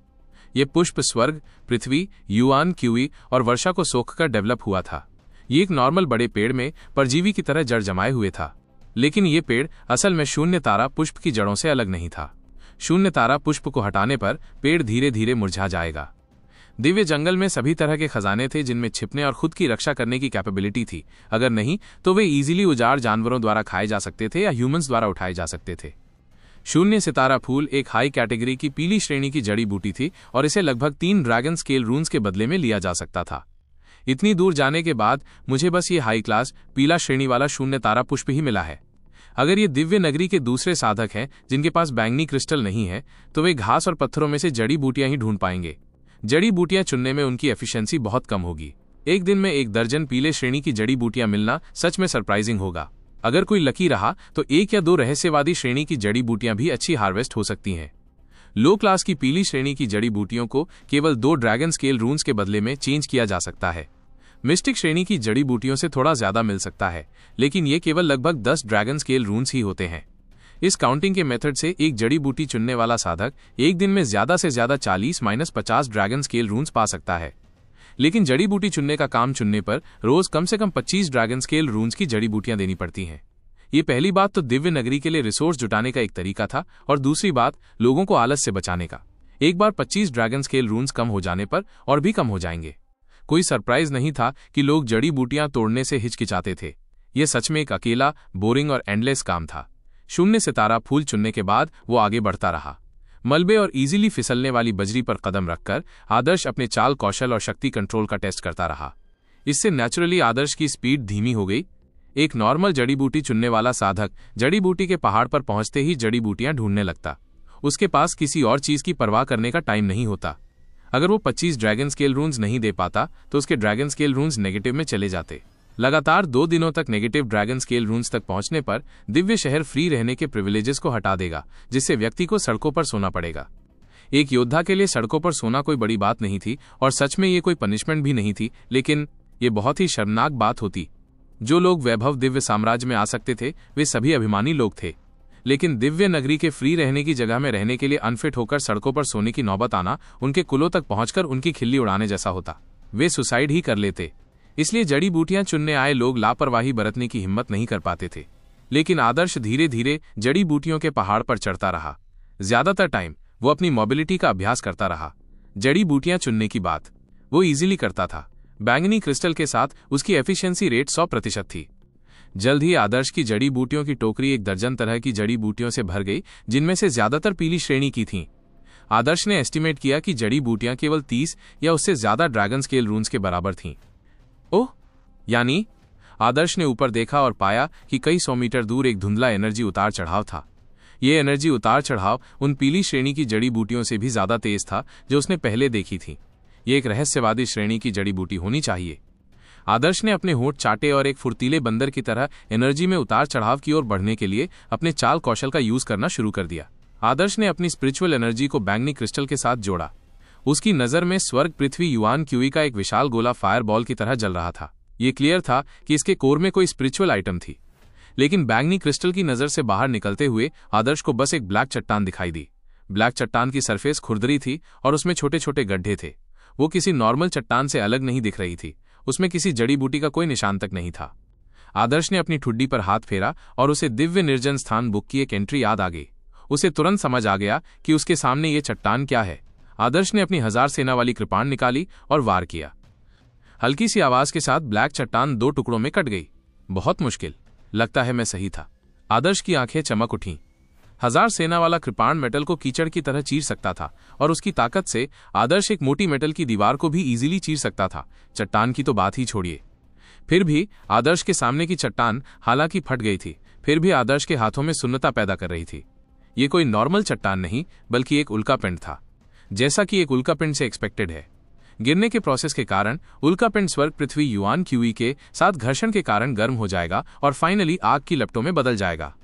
ये पुष्प स्वर्ग, पृथ्वी, युआन क्यूई और वर्षा को सोखकर डेवलप हुआ था। ये एक नॉर्मल बड़े पेड़ में परजीवी की तरह जड़ जमाए हुए था, लेकिन ये पेड़ असल में शून्य तारा पुष्प की जड़ों से अलग नहीं था। शून्य तारा पुष्प को हटाने पर पेड़ धीरे धीरे मुरझा जाएगा। दिव्य जंगल में सभी तरह के खजाने थे जिनमें छिपने और खुद की रक्षा करने की कैपेबिलिटी थी। अगर नहीं तो वे इजीली उजाड़ जानवरों द्वारा खाए जा सकते थे या ह्यूमंस द्वारा उठाए जा सकते थे। शून्य सितारा फूल एक हाई कैटेगरी की पीली श्रेणी की जड़ी बूटी थी और इसे लगभग 3 ड्रैगन स्केल रून्स के बदले में लिया जा सकता था। इतनी दूर जाने के बाद मुझे बस ये हाई क्लास पीला श्रेणी वाला शून्य तारा पुष्प ही मिला है। अगर ये दिव्य नगरी के दूसरे साधक हैं जिनके पास बैंगनी क्रिस्टल नहीं है, तो वे घास और पत्थरों में से जड़ी बूटियां ही ढूंढ पाएंगे। जड़ी बूटियां चुनने में उनकी एफिशिएंसी बहुत कम होगी। एक दिन में 1 दर्जन पीले श्रेणी की जड़ी बूटियां मिलना सच में सरप्राइजिंग होगा। अगर कोई लकी रहा तो 1 या 2 रहस्यवादी श्रेणी की जड़ी बूटियां भी अच्छी हार्वेस्ट हो सकती हैं। लो क्लास की पीली श्रेणी की जड़ी बूटियों को केवल 2 ड्रैगन स्केल रून्स के बदले में चेंज किया जा सकता है। मिस्टिक श्रेणी की जड़ी बूटियों से थोड़ा ज्यादा मिल सकता है, लेकिन ये केवल लगभग 10 ड्रैगन स्केल रून्स ही होते हैं। इस काउंटिंग के मेथड से एक जड़ी बूटी चुनने वाला साधक एक दिन में ज्यादा से ज्यादा 40-50 ड्रैगन स्केल रून्स पा सकता है। लेकिन जड़ी बूटी चुनने का काम चुनने पर रोज कम से कम 25 ड्रैगन स्केल रून्स की जड़ी बूटियां देनी पड़ती हैं। ये पहली बात तो दिव्य नगरी के लिए रिसोर्स जुटाने का एक तरीका था, और दूसरी बात लोगों को आलस से बचाने का। एक बार 25 ड्रैगन स्केल रून्स कम हो जाने पर और भी कम हो जाएंगे। कोई सरप्राइज नहीं था कि लोग जड़ी बूटियां तोड़ने से हिचकिचाते थे। यह सच में एक अकेला, बोरिंग और एंडलेस काम था। शून्य सितारा फूल चुनने के बाद वो आगे बढ़ता रहा। मलबे और इजीली फिसलने वाली बजरी पर कदम रखकर आदर्श अपने चाल कौशल और शक्ति कंट्रोल का टेस्ट करता रहा। इससे नेचुरली आदर्श की स्पीड धीमी हो गई। एक नॉर्मल जड़ी बूटी चुनने वाला साधक जड़ी बूटी के पहाड़ पर पहुंचते ही जड़ी बूटियां ढूंढने लगता। उसके पास किसी और चीज की परवाह करने का टाइम नहीं होता। अगर वो 25 ड्रैगन स्केल रून्स नहीं दे पाता तो उसके ड्रैगन स्केल रून्स नेगेटिव में चले जाते। लगातार 2 दिनों तक नेगेटिव ड्रैगन स्केल रून्स तक पहुंचने पर दिव्य शहर फ्री रहने के प्रिविलेजेस को हटा देगा, जिससे व्यक्ति को सड़कों पर सोना पड़ेगा। एक योद्धा के लिए सड़कों पर सोना कोई बड़ी बात नहीं थी, और सच में ये कोई पनिशमेंट भी नहीं थी, लेकिन ये बहुत ही शर्मनाक बात होती। जो लोग वैभव दिव्य साम्राज्य में आ सकते थे वे सभी अभिमानी लोग थे, लेकिन दिव्य नगरी के फ्री रहने की जगह में रहने के लिए अनफिट होकर सड़कों पर सोने की नौबत आना उनके कुलों तक पहुंचकर उनकी खिल्ली उड़ाने जैसा होता। वे सुसाइड ही कर लेते। इसलिए जड़ी बूटियां चुनने आए लोग लापरवाही बरतने की हिम्मत नहीं कर पाते थे। लेकिन आदर्श धीरे धीरे जड़ी बूटियों के पहाड़ पर चढ़ता रहा। ज्यादातर टाइम वो अपनी मोबिलिटी का अभ्यास करता रहा। जड़ी बूटियां चुनने की बात वो इजीली करता था। बैंगनी क्रिस्टल के साथ उसकी एफिशिएंसी रेट 100% थी। जल्द ही आदर्श की जड़ी बूटियों की टोकरी 1 दर्जन तरह की जड़ी बूटियों से भर गई, जिनमें से ज्यादातर पीली श्रेणी की थीं। आदर्श ने एस्टिमेट किया कि जड़ी बूटियां केवल 30 या उससे ज्यादा ड्रैगन स्केल रून्स के बराबर थीं। ओह, यानी? आदर्श ने ऊपर देखा और पाया कि कई 100 मीटर दूर एक धुंधला एनर्जी उतार चढ़ाव था। ये एनर्जी उतार चढ़ाव उन पीली श्रेणी की जड़ी बूटियों से भी ज्यादा तेज था जो उसने पहले देखी थी। ये एक रहस्यवादी श्रेणी की जड़ी बूटी होनी चाहिए। आदर्श ने अपने होंठ चाटे और एक फुर्तीले बंदर की तरह एनर्जी में उतार चढ़ाव की ओर बढ़ने के लिए अपने चाल कौशल का यूज करना शुरू कर दिया। आदर्श ने अपनी स्पिरिचुअल एनर्जी को बैंगनी क्रिस्टल के साथ जोड़ा। उसकी नजर में स्वर्ग, पृथ्वी, युआन क्यूई का एक विशाल गोला फायर बॉल की तरह जल रहा था। ये क्लियर था कि इसके कोर में कोई स्पिरिचुअल आइटम थी। लेकिन बैंगनी क्रिस्टल की नजर से बाहर निकलते हुए आदर्श को बस एक ब्लैक चट्टान दिखाई दी। ब्लैक चट्टान की सरफेस खुरदरी थी और उसमें छोटे छोटे गड्ढे थे। वो किसी नॉर्मल चट्टान से अलग नहीं दिख रही थी। उसमें किसी जड़ी बूटी का कोई निशान तक नहीं था। आदर्श ने अपनी ठुड्डी पर हाथ फेरा और उसे दिव्य निर्जन स्थान बुक की एक एंट्री याद आ गई। उसे तुरंत समझ आ गया कि उसके सामने ये चट्टान क्या है। आदर्श ने अपनी 1000 सेना वाली कृपाण निकाली और वार किया। हल्की सी आवाज के साथ ब्लैक चट्टान 2 टुकड़ों में कट गई। बहुत मुश्किल। लगता है मैं सही था। आदर्श की आंखें चमक उठीं। 1000 सेना वाला कृपाण मेटल को कीचड़ की तरह चीर सकता था और उसकी ताकत से आदर्श एक मोटी मेटल की दीवार को भी इजीली चीर सकता था। चट्टान की तो बात ही छोड़िए। फिर भी आदर्श के सामने की चट्टान हालांकि फट गई थी, फिर भी आदर्श के हाथों में सुन्नता पैदा कर रही थी। ये कोई नॉर्मल चट्टान नहीं बल्कि एक उल्कापिंड था, जैसा कि एक उल्कापिंड से एक्सपेक्टेड है। गिरने के प्रोसेस के कारण उल्कापिंड स्वर्ग पृथ्वी युआन क्यूई के साथ घर्षण के कारण गर्म हो जाएगा और फाइनली आग की लपटों में बदल जाएगा।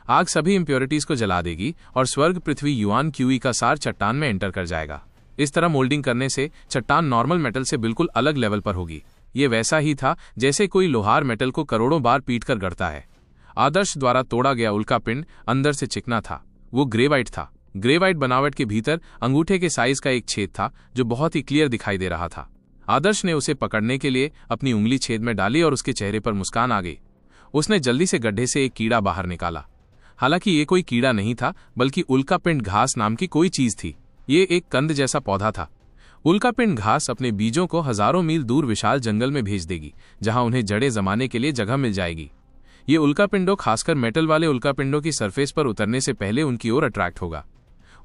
आग सभी इंप्योरिटीज को जला देगी और स्वर्ग पृथ्वी युआन क्यूई का सार चट्टान में एंटर कर जाएगा। इस तरह मोल्डिंग करने से चट्टान नॉर्मल मेटल से बिल्कुल अलग लेवल पर होगी। ये वैसा ही था जैसे कोई लोहार मेटल को करोड़ों बार पीट कर गढ़ता है। आदर्श द्वारा तोड़ा गया उल्कापिंड अंदर से चिकना था, वो ग्रेवाइट था। ग्रेवाइट बनावट के भीतर अंगूठे के साइज का एक छेद था जो बहुत ही क्लियर दिखाई दे रहा था। आदर्श ने उसे पकड़ने के लिए अपनी उंगली छेद में डाली और उसके चेहरे पर मुस्कान आ गई। उसने जल्दी से गड्ढे से एक कीड़ा बाहर निकाला। हालांकि ये कोई कीड़ा नहीं था बल्कि उल्कापिंड घास नाम की कोई चीज थी। ये एक कंद जैसा पौधा था। उल्कापिंड घास अपने बीजों को हजारों मील दूर विशाल जंगल में भेज देगी, जहां उन्हें जड़ें जमाने के लिए जगह मिल जाएगी। ये उल्कापिंडों खासकर मेटल वाले उल्कापिंडों की सरफेस पर उतरने से पहले उनकी ओर अट्रैक्ट होगा।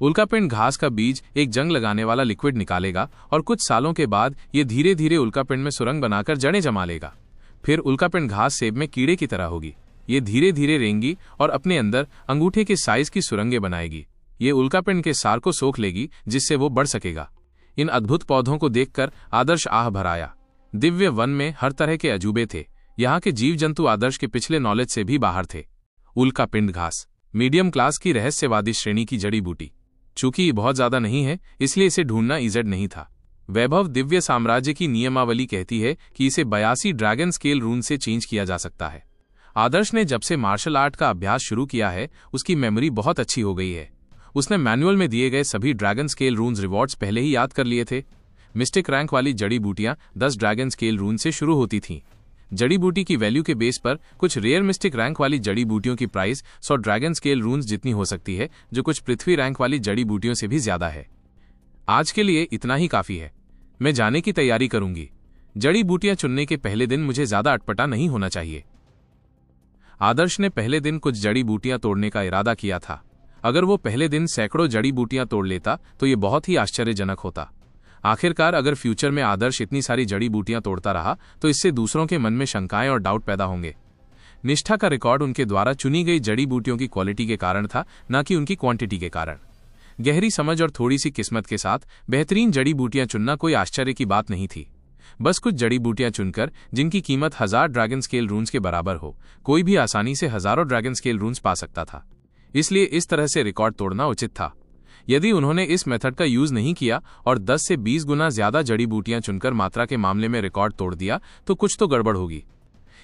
उल्कापिंड घास का बीज एक जंग लगाने वाला लिक्विड निकालेगा और कुछ सालों के बाद ये धीरे धीरे उल्कापिंड में सुरंग बनाकर जड़ें जमा लेगा। फिर उल्कापिंड घास सेब में कीड़े की तरह होगी। ये धीरे धीरे रेंगी और अपने अंदर अंगूठे के साइज की सुरंगें बनाएगी। ये उल्कापिंड के सार को सोख लेगी जिससे वो बढ़ सकेगा। इन अद्भुत पौधों को देखकर आदर्श आह भर आया। दिव्य वन में हर तरह के अजूबे थे। यहाँ के जीव जंतु आदर्श के पिछले नॉलेज से भी बाहर थे। उल्कापिंड घास मीडियम क्लास की रहस्यवादी श्रेणी की जड़ी बूटी। चूंकि ये बहुत ज्यादा नहीं है इसलिए इसे ढूंढना इज़ेड नहीं था। वैभव दिव्य साम्राज्य की नियमावली कहती है कि इसे 82 ड्रैगन स्केल रून से चेंज किया जा सकता है। आदर्श ने जब से मार्शल आर्ट का अभ्यास शुरू किया है उसकी मेमोरी बहुत अच्छी हो गई है। उसने मैनुअल में दिए गए सभी ड्रैगन स्केल रून्स रिवॉर्ड्स पहले ही याद कर लिए थे। मिस्टिक रैंक वाली जड़ी बूटियां 10 ड्रैगन स्केल रून से शुरू होती थीं। जड़ी बूटी की वैल्यू के बेस पर कुछ रेयर मिस्टिक रैंक वाली जड़ी बूटियों की प्राइस 100 ड्रैगन स्केल रून्स जितनी हो सकती है, जो कुछ पृथ्वी रैंक वाली जड़ी बूटियों से भी ज्यादा है। आज के लिए इतना ही काफी है। मैं जाने की तैयारी करूंगी। जड़ी बूटियां चुनने के पहले दिन मुझे ज्यादा अटपटा नहीं होना चाहिए। आदर्श ने पहले दिन कुछ जड़ी बूटियां तोड़ने का इरादा किया था। अगर वो पहले दिन सैकड़ों जड़ी बूटियां तोड़ लेता तो ये बहुत ही आश्चर्यजनक होता। आखिरकार अगर फ्यूचर में आदर्श इतनी सारी जड़ी बूटियां तोड़ता रहा तो इससे दूसरों के मन में शंकाएं और डाउट पैदा होंगे। निष्ठा का रिकॉर्ड उनके द्वारा चुनी गई जड़ी बूटियों की क्वालिटी के कारण था, न कि उनकी क्वांटिटी के कारण। गहरी समझ और थोड़ी सी किस्मत के साथ बेहतरीन जड़ी बूटियां चुनना कोई आश्चर्य की बात नहीं थी। बस कुछ जड़ी बूटियां चुनकर जिनकी कीमत 1000 ड्रैगन स्केल रून्स के बराबर हो, कोई भी आसानी से हजारों ड्रैगन स्केल रून्स पा सकता था। इसलिए इस तरह से रिकॉर्ड तोड़ना उचित था। यदि उन्होंने इस मेथड का यूज नहीं किया और 10 से 20 गुना ज्यादा जड़ी बूटियां चुनकर मात्रा के मामले में रिकॉर्ड तोड़ दिया तो कुछ तो गड़बड़ होगी।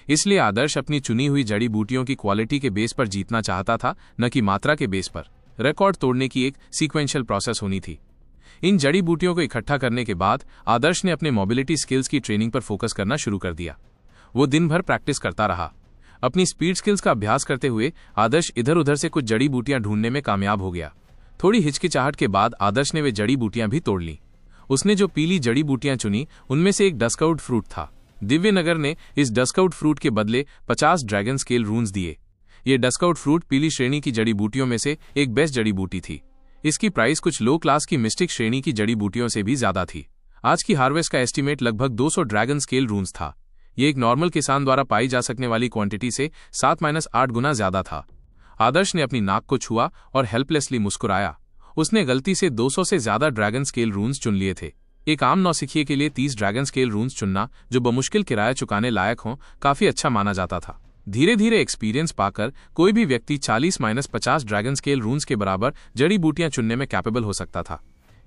इसलिए आदर्श अपनी चुनी हुई जड़ी बूटियों की क्वालिटी के बेस पर जीतना चाहता था, न कि मात्रा के बेस पर। रिकॉर्ड तोड़ने की एक सीक्वेंशियल प्रोसेस होनी थी। इन जड़ी बूटियों को इकट्ठा करने के बाद आदर्श ने अपने मोबिलिटी स्किल्स की ट्रेनिंग पर फोकस करना शुरू कर दिया। वो दिन भर प्रैक्टिस करता रहा। अपनी स्पीड स्किल्स का अभ्यास करते हुए आदर्श इधर उधर से कुछ जड़ी बूटियां ढूंढने में कामयाब हो गया। थोड़ी हिचकिचाहट के बाद आदर्श ने वे जड़ी बूटियां भी तोड़ ली। उसने जो पीली जड़ी बूटियां चुनी उनमें से एक डस्कआउट फ्रूट था। दिव्यनगर ने इस डस्कआउट फ्रूट के बदले 50 ड्रैगन स्केल रून्स दिए। ये डस्कआउट फ्रूट पीली श्रेणी की जड़ी बूटियों में से एक बेस्ट जड़ी बूटी थी। इसकी प्राइस कुछ लो क्लास की मिस्टिक श्रेणी की जड़ी बूटियों से भी ज्यादा थी। आज की हार्वेस्ट का एस्टीमेट लगभग 200 ड्रैगन स्केल रून्स था। यह एक नॉर्मल किसान द्वारा पाई जा सकने वाली क्वांटिटी से 7-8 गुना ज्यादा था। आदर्श ने अपनी नाक को छुआ और हेल्पलेसली मुस्कुराया। उसने गलती से 200 से ज्यादा ड्रैगन स्केल रून्स चुन लिए थे। एक आम नौसिखिए के लिए 30 ड्रैगन स्केल रून्स चुनना, जो बमुश्किल किराया चुकाने लायक हों, काफी अच्छा माना जाता था। धीरे धीरे एक्सपीरियंस पाकर कोई भी व्यक्ति 40-50 ड्रैगन स्केल रून्स के बराबर जड़ी बूटियां चुनने में कैपेबल हो सकता था।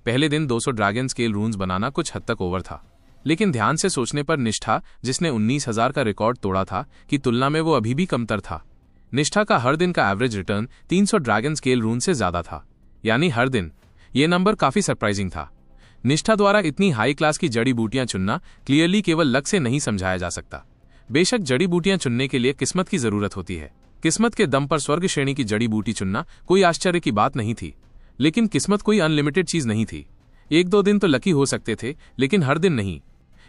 पहले दिन 200 ड्रैगन स्केल रून्स बनाना कुछ हद तक ओवर था, लेकिन ध्यान से सोचने पर निष्ठा, जिसने 19,000 का रिकॉर्ड तोड़ा था, की तुलना में वो अभी भी कमतर था। निष्ठा का हर दिन का एवरेज रिटर्न 300 ड्रैगन स्केल रून से ज्यादा था, यानी हर दिन। ये नंबर काफी सरप्राइजिंग था। निष्ठा द्वारा इतनी हाई क्लास की जड़ी बूटियां चुनना क्लियरली केवल लक से नहीं समझाया जा सकता। बेशक जड़ी बूटियां चुनने के लिए किस्मत की जरूरत होती है। किस्मत के दम पर स्वर्ग श्रेणी की जड़ी बूटी चुनना कोई आश्चर्य की बात नहीं थी, लेकिन किस्मत कोई अनलिमिटेड चीज नहीं थी। 1-2 दिन तो लकी हो सकते थे, लेकिन हर दिन नहीं।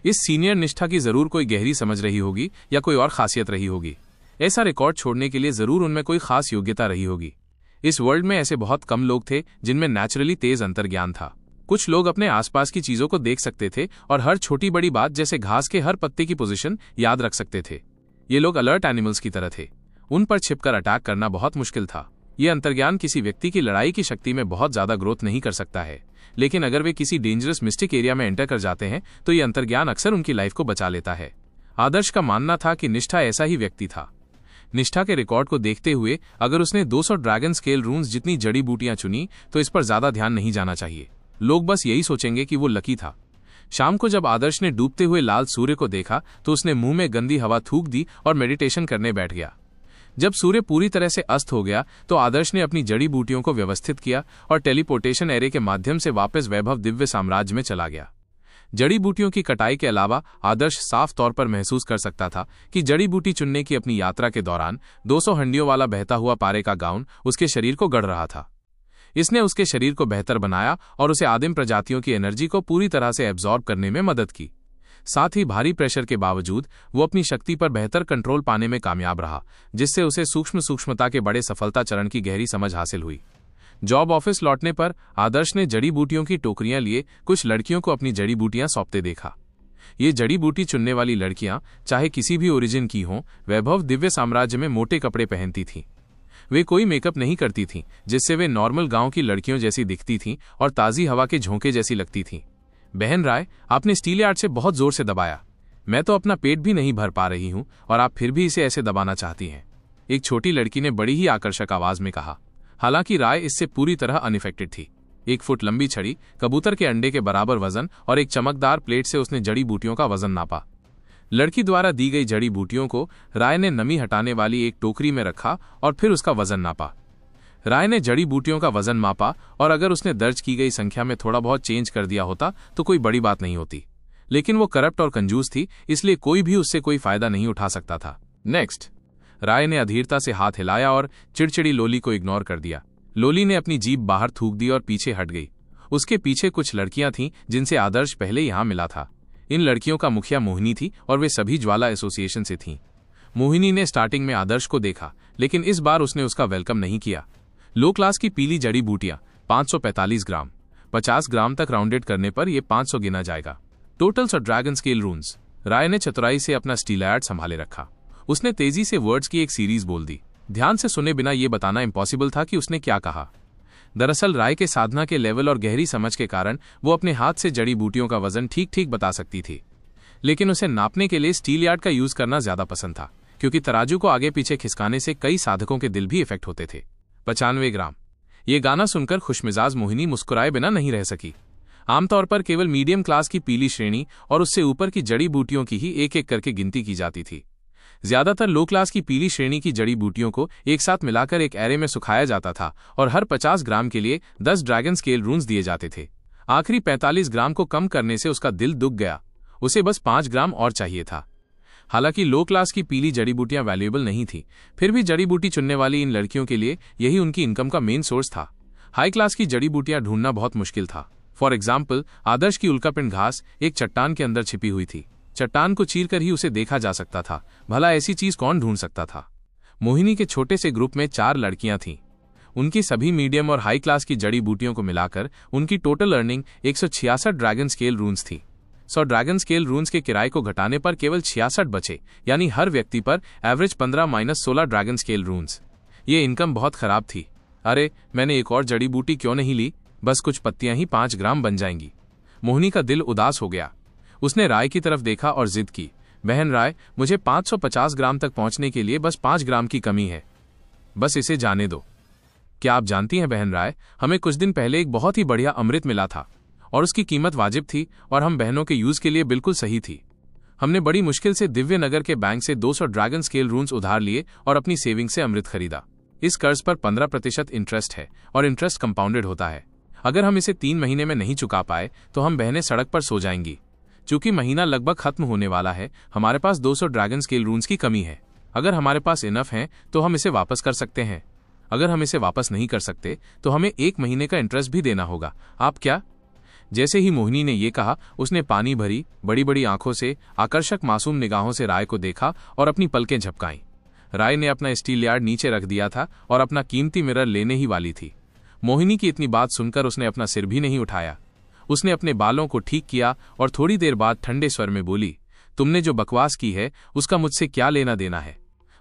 इस सीनियर निष्ठा की जरूर कोई गहरी समझ रही होगी या कोई और खासियत रही होगी। ऐसा रिकॉर्ड छोड़ने के लिए जरूर उनमें कोई खास योग्यता रही होगी। इस वर्ल्ड में ऐसे बहुत कम लोग थे जिनमें नेचुरली तेज अंतर्ज्ञान था। कुछ लोग अपने आसपास की चीजों को देख सकते थे और हर छोटी बड़ी बात जैसे घास के हर पत्ते की पोजीशन याद रख सकते थे। ये लोग अलर्ट एनिमल्स की तरह थे। उन पर छिपकर अटैक करना बहुत मुश्किल था। ये अंतर्ज्ञान किसी व्यक्ति की लड़ाई की शक्ति में बहुत ज्यादा ग्रोथ नहीं कर सकता है, लेकिन अगर वे किसी डेंजरस मिस्टिक एरिया में एंटर कर जाते हैं तो ये अंतर्ज्ञान अक्सर उनकी लाइफ को बचा लेता है। आदर्श का मानना था कि निष्ठा ऐसा ही व्यक्ति था। निष्ठा के रिकॉर्ड को देखते हुए अगर उसने 200 ड्रैगन स्केल रून्स जितनी जड़ी बूटियां चुनी तो इस पर ज्यादा ध्यान नहीं जाना चाहिए। लोग बस यही सोचेंगे कि वो लकी था। शाम को जब आदर्श ने डूबते हुए लाल सूर्य को देखा तो उसने मुंह में गंदी हवा थूक दी और मेडिटेशन करने बैठ गया। जब सूर्य पूरी तरह से अस्त हो गया तो आदर्श ने अपनी जड़ी बूटियों को व्यवस्थित किया और टेलीपोर्टेशन एरे के माध्यम से वापस वैभव दिव्य साम्राज्य में चला गया। जड़ी बूटियों की कटाई के अलावा आदर्श साफ तौर पर महसूस कर सकता था कि जड़ी बूटी चुनने की अपनी यात्रा के दौरान 200 हंडियों वाला बहता हुआ पारे का गाउन उसके शरीर को गढ़ रहा था। इसने उसके शरीर को बेहतर बनाया और उसे आदिम प्रजातियों की एनर्जी को पूरी तरह से एब्जॉर्ब करने में मदद की। साथ ही भारी प्रेशर के बावजूद वो अपनी शक्ति पर बेहतर कंट्रोल पाने में कामयाब रहा, जिससे उसे सूक्ष्मता के बड़े सफलता चरण की गहरी समझ हासिल हुई। जॉब ऑफिस लौटने पर आदर्श ने जड़ी बूटियों की टोकरियां लिए कुछ लड़कियों को अपनी जड़ी बूटियां सौंपते देखा। ये जड़ी बूटी चुनने वाली लड़कियां चाहे किसी भी ओरिजिन की हों, वैभव दिव्य साम्राज्य में मोटे कपड़े पहनती थीं। वे कोई मेकअप नहीं करती थीं, जिससे वे नॉर्मल गांव की लड़कियों जैसी दिखती थीं और ताज़ी हवा के झोंके जैसी लगती थीं। बहन राय, आपने स्टील यार्ड से बहुत जोर से दबाया। मैं तो अपना पेट भी नहीं भर पा रही हूं और आप फिर भी इसे ऐसे दबाना चाहती हैं, एक छोटी लड़की ने बड़ी ही आकर्षक आवाज में कहा। हालांकि राय इससे पूरी तरह अनइफेक्टेड थी। 1 फुट लंबी छड़ी, कबूतर के अंडे के बराबर वजन और एक चमकदार प्लेट से उसने जड़ी बूटियों का वजन नापा। लड़की द्वारा दी गई जड़ी बूटियों को राय ने नमी हटाने वाली एक टोकरी में रखा और फिर उसका वजन नापा। राय ने जड़ी बूटियों का वजन मापा और अगर उसने दर्ज की गई संख्या में थोड़ा बहुत चेंज कर दिया होता तो कोई बड़ी बात नहीं होती, लेकिन वो करप्ट और कंजूस थी, इसलिए कोई भी उससे कोई फायदा नहीं उठा सकता था। नेक्स्ट, राय ने अधीरता से हाथ हिलाया और चिड़चिड़ी लोली को इग्नोर कर दिया। लोली ने अपनी जीभ बाहर थूक दी और पीछे हट गई। उसके पीछे कुछ लड़कियां थीं जिनसे आदर्श पहले यहां मिला था। इन लड़कियों का मुखिया मोहिनी थी और वे सभी ज्वाला एसोसिएशन से थीं। मोहिनी ने स्टार्टिंग में आदर्श को देखा, लेकिन इस बार उसने उसका वेलकम नहीं किया। लो क्लास की पीली जड़ी बूटियां 545 ग्राम, 50 ग्राम तक राउंडेड करने पर यह 500 गिना जाएगा। टोटल्स और ड्रैगन स्केल रून्स। राय ने चतुराई से अपना स्टीलयार्ड संभाले रखा। उसने तेजी से वर्ड्स की एक सीरीज बोल दी। ध्यान से सुने बिना यह बताना इम्पॉसिबल था कि उसने क्या कहा। दरअसल राय के साधना के लेवल और गहरी समझ के कारण वो अपने हाथ से जड़ी बूटियों का वजन ठीक ठीक बता सकती थी, लेकिन उसे नापने के लिए स्टील यार्ड का यूज करना ज्यादा पसंद था, क्योंकि तराजू को आगे पीछे खिसकाने से कई साधकों के दिल भी इफेक्ट होते थे। 95 ग्राम। ये गाना सुनकर खुशमिजाज मोहिनी मुस्कुराए बिना नहीं रह सकी। आमतौर पर केवल मीडियम क्लास की पीली श्रेणी और उससे ऊपर की जड़ी बूटियों की ही एक एक करके गिनती की जाती थी। ज्यादातर लो क्लास की पीली श्रेणी की जड़ी बूटियों को एक साथ मिलाकर एक एरे में सुखाया जाता था और हर 50 ग्राम के लिए 10 ड्रैगन स्केल रून्स दिए जाते थे। आखिरी 45 ग्राम को कम करने से उसका दिल दुख गया। उसे बस 5 ग्राम और चाहिए था। हालांकि लो क्लास की पीली जड़ी बूटियां वैल्यूएबल नहीं थी, फिर भी जड़ी बूटी चुनने वाली इन लड़कियों के लिए यही उनकी इनकम का मेन सोर्स था। हाई क्लास की जड़ी बूटियां ढूंढना बहुत मुश्किल था। फॉर एग्जाम्पल, आदर्श की उल्कापिंड घास एक चट्टान के अंदर छिपी हुई थी। चट्टान को चीरकर ही उसे देखा जा सकता था। भला ऐसी चीज कौन ढूंढ सकता था? मोहिनी के छोटे से ग्रुप में 4 लड़कियां थीं। उनकी सभी मीडियम और हाई क्लास की जड़ी बूटियों को मिलाकर उनकी टोटल अर्निंग 166 ड्रैगन स्केल रून्स थी। 100 ड्रैगन स्केल रून्स के किराए को घटाने पर केवल 66 बचे, यानी हर व्यक्ति पर एवरेज 15-16 ड्रैगन स्केल रून्स। ये इनकम बहुत खराब थी। अरे, मैंने एक और जड़ी बूटी क्यों नहीं ली? बस कुछ पत्तियां ही 5 ग्राम बन जाएंगी। मोहिनी का दिल उदास हो गया। उसने राय की तरफ देखा और जिद की, बहन राय, मुझे 550 ग्राम तक पहुंचने के लिए बस 5 ग्राम की कमी है। बस इसे जाने दो। क्या आप जानती हैं बहन राय, हमें कुछ दिन पहले एक बहुत ही बढ़िया अमृत मिला था और उसकी कीमत वाजिब थी और हम बहनों के यूज के लिए बिल्कुल सही थी। हमने बड़ी मुश्किल से दिव्य नगर के बैंक से 200 ड्रैगन स्केल रून्स उधार लिए और अपनी सेविंग से अमृत खरीदा। इस कर्ज पर 15% इंटरेस्ट है और इंटरेस्ट कंपाउंडेड होता है। अगर हम इसे 3 महीने में नहीं चुका पाए तो हम बहनें सड़क पर सो जाएंगी। चूंकि महीना लगभग खत्म होने वाला है, हमारे पास 200 ड्रैगन स्केल रून्स की कमी है। अगर हमारे पास इनफ है तो हम इसे वापस कर सकते हैं। अगर हम इसे वापस नहीं कर सकते तो हमें 1 महीने का इंटरेस्ट भी देना होगा। आप क्या? जैसे ही मोहिनी ने यह कहा, उसने पानी भरी बड़ी बड़ी आंखों से आकर्षक मासूम निगाहों से राय को देखा और अपनी पलकें झपकाईं। राय ने अपना स्टील यार्ड नीचे रख दिया था और अपना कीमती मिरर लेने ही वाली थी। मोहिनी की इतनी बात सुनकर उसने अपना सिर भी नहीं उठाया। उसने अपने बालों को ठीक किया और थोड़ी देर बाद ठंडे स्वर में बोली, तुमने जो बकवास की है उसका मुझसे क्या लेना देना है।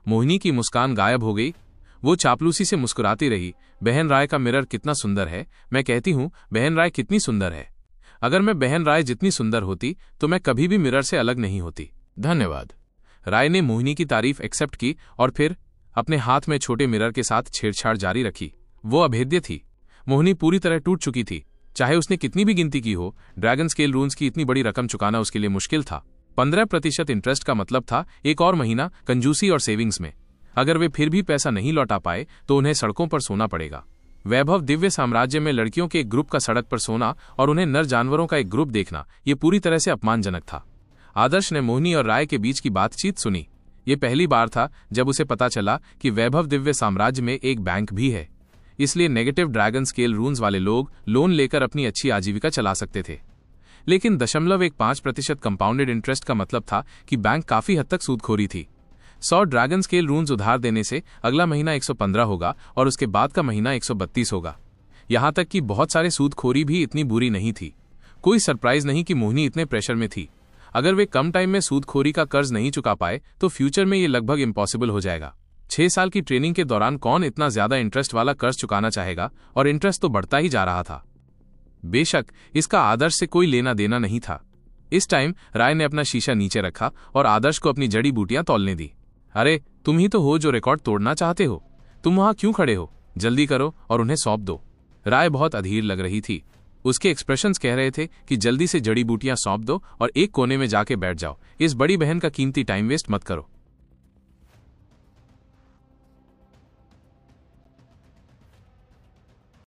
मोहिनी की मुस्कान गायब हो गई। वो चापलूसी से मुस्कुराती रही। बहन राय का मिरर कितना सुंदर है, मैं कहती हूँ बहन राय कितनी सुंदर है। अगर मैं बहन राय जितनी सुंदर होती तो मैं कभी भी मिरर से अलग नहीं होती। धन्यवाद। राय ने मोहिनी की तारीफ एक्सेप्ट की और फिर अपने हाथ में छोटे मिरर के साथ छेड़छाड़ जारी रखी। वो अभेद्य थी। मोहिनी पूरी तरह टूट चुकी थी। चाहे उसने कितनी भी गिनती की हो, ड्रैगन स्केल रून्स की इतनी बड़ी रकम चुकाना उसके लिए मुश्किल था। 15% इंटरेस्ट का मतलब था एक और महीना कंजूसी और सेविंग्स में। अगर वे फिर भी पैसा नहीं लौटा पाए तो उन्हें सड़कों पर सोना पड़ेगा। वैभव दिव्य साम्राज्य में लड़कियों के एक ग्रुप का सड़क पर सोना और उन्हें नर जानवरों का एक ग्रुप देखना, ये पूरी तरह से अपमानजनक था। आदर्श ने मोहिनी और राय के बीच की बातचीत सुनी। ये पहली बार था जब उसे पता चला कि वैभव दिव्य साम्राज्य में एक बैंक भी है। इसलिए नेगेटिव ड्रैगन स्केल रून्स वाले लोग लोन लेकर अपनी अच्छी आजीविका चला सकते थे। लेकिन 0.15% कंपाउंडेड इंटरेस्ट का मतलब था कि बैंक काफी हद तक सूदखोरी थी। 100 ड्रैगन स्केल रून्स उधार देने से अगला महीना 115 होगा और उसके बाद का महीना 132 होगा। यहां तक कि बहुत सारे सूदखोरी भी इतनी बुरी नहीं थी। कोई सरप्राइज नहीं कि मोहिनी इतने प्रेशर में थी। अगर वे कम टाइम में सूदखोरी का कर्ज नहीं चुका पाए तो फ्यूचर में ये लगभग इम्पॉसिबल हो जाएगा। 6 साल की ट्रेनिंग के दौरान कौन इतना ज्यादा इंटरेस्ट वाला कर्ज चुकाना चाहेगा, और इंटरेस्ट तो बढ़ता ही जा रहा था। बेशक इसका आदर्श से कोई लेना देना नहीं था। इस टाइम राय ने अपना शीशा नीचे रखा और आदर्श को अपनी जड़ी बूटियां तौलने दी। अरे तुम ही तो हो जो रिकॉर्ड तोड़ना चाहते हो। तुम वहां क्यों खड़े हो? जल्दी करो और उन्हें सौंप दो। राय बहुत अधीर लग रही थी। उसके एक्सप्रेशंस कह रहे थे कि जल्दी से जड़ी बूटियां सौंप दो और एक कोने में जाके बैठ जाओ। इस बड़ी बहन का कीमती टाइम वेस्ट मत करो।